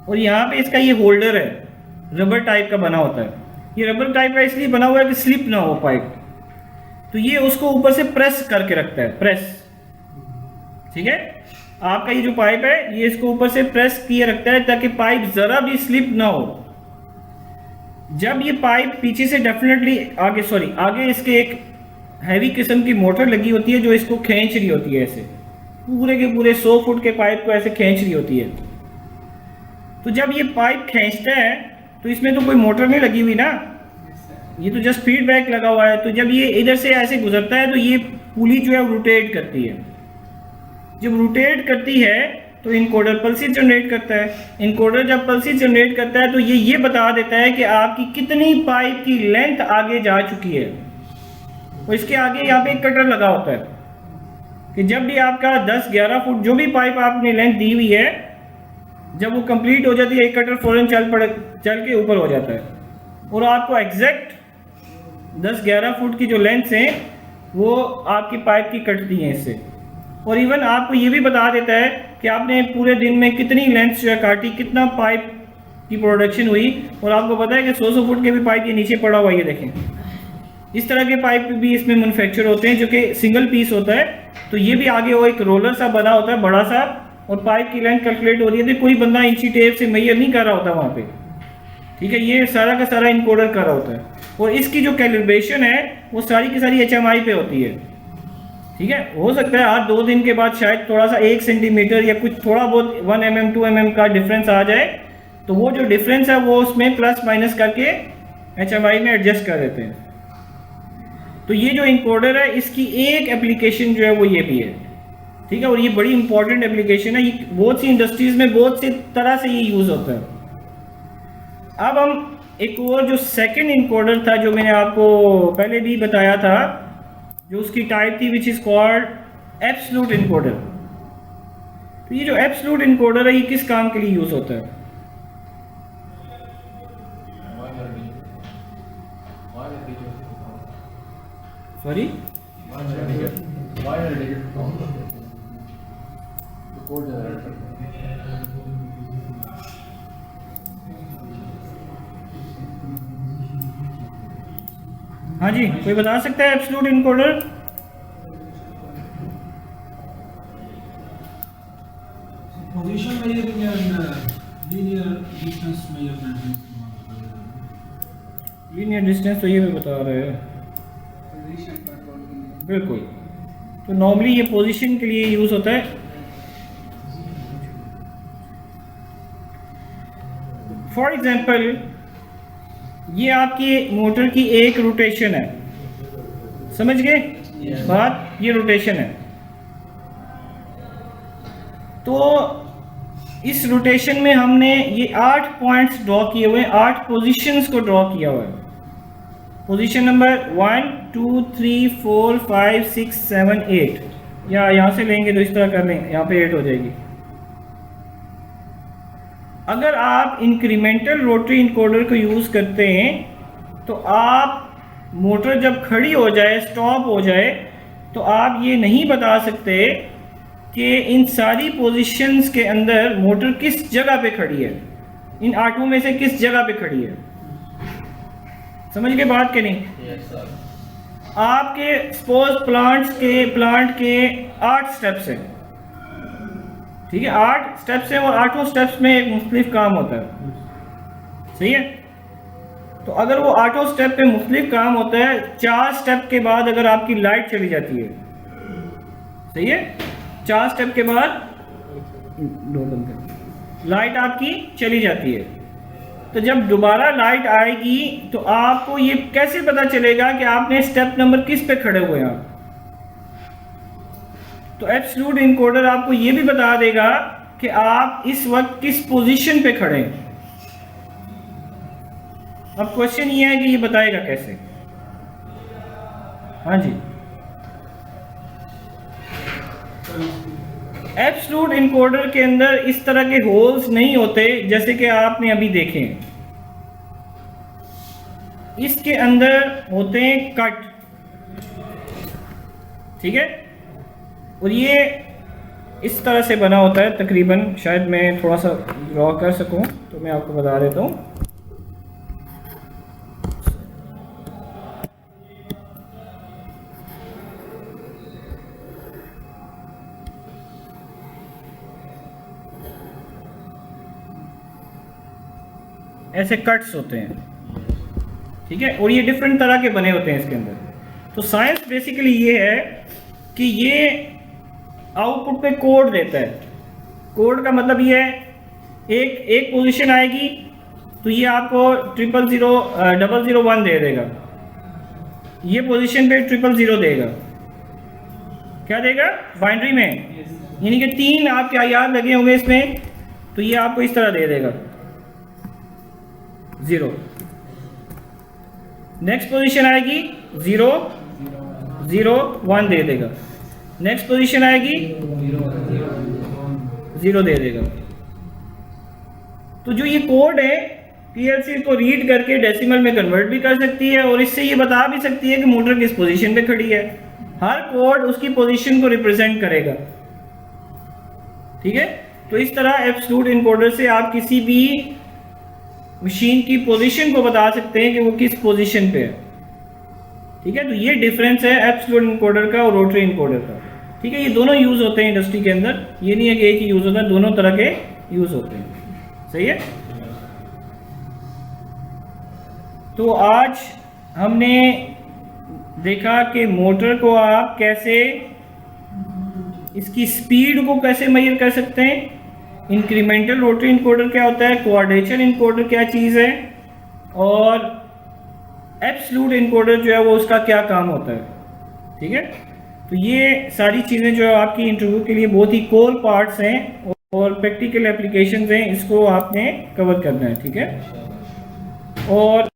और यहाँ पे इसका ये होल्डर है, रबर टाइप का बना होता है। ये रबर टाइप का इसलिए बना हुआ है कि स्लिप ना हो पाइप, तो ये उसको ऊपर से प्रेस करके रखता है, प्रेस। ठीक है, आपका ये जो पाइप है ये इसको ऊपर से प्रेस किए रखता है ताकि पाइप जरा भी स्लिप ना हो। जब ये पाइप पीछे से डेफिनेटली आगे इसके एक हैवी किस्म की मोटर लगी होती है जो इसको खींच रही होती है, ऐसे पूरे के पूरे 100 फुट के पाइप को ऐसे खींच रही होती है। तो जब ये पाइप खींचता है तो इसमें तो कोई मोटर नहीं लगी हुई ना, ये तो जस्ट फीडबैक लगा हुआ है। तो जब ये इधर से ऐसे गुजरता है तो ये पुली जो है रोटेट करती है। जब रोटेट करती है तो इनकोडर पल्सेस जनरेट करता है। इनकोडर जब पल्सेस जनरेट करता है तो ये बता देता है कि आपकी कितनी पाइप की लेंथ आगे जा चुकी है। और इसके आगे यहाँ पे एक कटर लगा होता है कि जब भी आपका 10-11 फुट जो भी पाइप आपने लेंथ दी हुई है, जब वो कंप्लीट हो जाती है, एक कटर फौरन चल के ऊपर हो जाता है और आपको एग्जैक्ट 10-11 फुट की जो लेंथ है वो आपकी पाइप की कटती हैं इससे। और इवन आपको ये भी बता देता है कि आपने पूरे दिन में कितनी लेंथ जो है काटी, कितना पाइप की प्रोडक्शन हुई। और आपको पता है कि 100 फुट के भी पाइप ये नीचे पड़ा हुआ है, ये देखें। इस तरह के पाइप भी इसमें मैन्युफैक्चर होते हैं जो कि सिंगल पीस होता है। तो ये भी आगे वो एक रोलर सा बना होता है बड़ा सा, और पाइप की लेंथ कैलकुलेट हो रही है। तो कोई बंदा इंची टेप से मेजर नहीं कर रहा होता वहाँ पे, ठीक है, ये सारा का सारा इनकोडर कर रहा होता है। और इसकी जो कैलिब्रेशन है वो सारी की सारी HMI पे होती है, ठीक है। हो सकता है आज 2 दिन के बाद शायद थोड़ा सा 1 सेंटीमीटर या कुछ थोड़ा बहुत 1 mm 2 mm का डिफरेंस आ जाए, तो वो जो डिफरेंस है वो उसमें प्लस माइनस करके HMI में एडजस्ट कर देते हैं। तो ये जो इनकोडर है इसकी एक एप्लीकेशन जो है वो ये भी है, ठीक है। और ये बड़ी इंपॉर्टेंट एप्लीकेशन है, ये बहुत सी इंडस्ट्रीज में बहुत सी तरह से ये यूज़ होता है। अब हम एक और जो सेकंड इनकोडर था जो मैंने आपको पहले भी बताया था, जो उसकी टाइप थी which is called absolute encoder. तो ये जो एब्सोल्यूट इनकोडर है ये किस काम के लिए यूज़ होता है? सॉरी, हाँ जी, कोई बता सकता है absolute encoder? Position measuring and linear distance measurement. Linear distance तो ये भी बता रहे हैं। पोजीशन कंट्रोल बिल्कुल। तो नॉर्मली ये पोजीशन के लिए यूज़ होता है। फॉर एग्जांपल ये आपकी मोटर की एक रोटेशन है, समझ गए बात, ये रोटेशन है। तो इस रोटेशन में हमने ये 8 पॉइंट्स ड्रॉ किए हुए हैं, 8 पोजीशंस को ड्रॉ किया हुआ है। पोजीशन नंबर 1 2 3 4 5 6 7 8, या यहाँ से लेंगे तो इस तरह कर लें, यहाँ पे 8 हो जाएगी। अगर आप इंक्रीमेंटल रोटरी इनकोडर को यूज़ करते हैं तो आप मोटर जब खड़ी हो जाए, स्टॉप हो जाए, तो आप ये नहीं बता सकते कि इन सारी पोजीशंस के अंदर मोटर किस जगह पे खड़ी है, इन 8 में से किस जगह पे खड़ी है। समझ गए बात के नहीं? आपके सपोज प्लांट के 8 स्टेप्स हैं, ठीक है, 8 स्टेप्स हैं और 8 स्टेप्स में एक मुख्तलिफ काम होता है, सही है। तो अगर वो 8 स्टेप पे मुख्तलिफ काम होता है, 4 स्टेप के बाद अगर आपकी लाइट चली जाती है, सही है, 4 स्टेप के बाद लाइट आपकी चली जाती है, तो जब दोबारा लाइट आएगी तो आपको ये कैसे पता चलेगा कि आपने स्टेप नंबर किस पे खड़े हुए हैं। तो एब्सोल्यूट इनकोडर आपको ये भी बता देगा कि आप इस वक्त किस पोजीशन पे खड़े हैं। अब क्वेश्चन ये है कि ये बताएगा कैसे। हाँ जी, एब्सोल्यूट इनकोडर के अंदर इस तरह के होल्स नहीं होते जैसे कि आपने अभी देखे, इसके अंदर होते हैं कट, ठीक है, और ये इस तरह से बना होता है तकरीबन। शायद मैं थोड़ा सा ड्रॉ कर सकूं तो मैं आपको बता देता हूं। ऐसे कट्स होते हैं, ठीक है, और ये डिफरेंट तरह के बने होते हैं इसके अंदर। तो साइंस बेसिकली ये है कि ये आउटपुट पे कोड देता है। कोड का मतलब ये है, एक पोजीशन आएगी तो ये आपको 000 दे देगा, ये पोजीशन पे 000 देगा, क्या देगा बाइनरी में, यानी कि 3 आपके याद लगे होंगे इसमें, तो ये आपको इस तरह दे देगा 0। नेक्स्ट पोजीशन आएगी 0 0 1 दे देगा, नेक्स्ट पोजीशन आएगी 0 दे देगा। तो जो ये कोड है पीएलसी को रीड करके डेसिमल में कन्वर्ट भी कर सकती है और इससे ये बता भी सकती है कि मोटर किस पोजीशन पे खड़ी है। हर कोड उसकी पोजीशन को रिप्रेजेंट करेगा, ठीक है। तो इस तरह एब्सोल्यूट इनकोडर से आप किसी भी मशीन की पोजीशन को बता सकते हैं कि वो किस पोजीशन पे है, ठीक है। तो ये डिफरेंस है एब्सोल्यूट इनकोडर का और रोटरी इनकोडर का, ठीक है। ये दोनों यूज होते हैं इंडस्ट्री के अंदर, ये नहीं है कि एक ही यूज होता है, दोनों तरह के यूज होते हैं, सही है। तो आज हमने देखा कि मोटर को आप कैसे, इसकी स्पीड को कैसे मेजर कर सकते हैं, इंक्रीमेंटल रोटरी इनकोडर क्या होता है, क्वाड्रेचर इनकोडर क्या चीज़ है, और एब्सोल्यूट इनकोडर जो है वो उसका क्या काम होता है, ठीक है। तो ये सारी चीज़ें जो है आपकी इंटरव्यू के लिए बहुत ही कोर पार्ट्स हैं और प्रैक्टिकल एप्लीकेशंस हैं, इसको आपने कवर करना है, ठीक है। और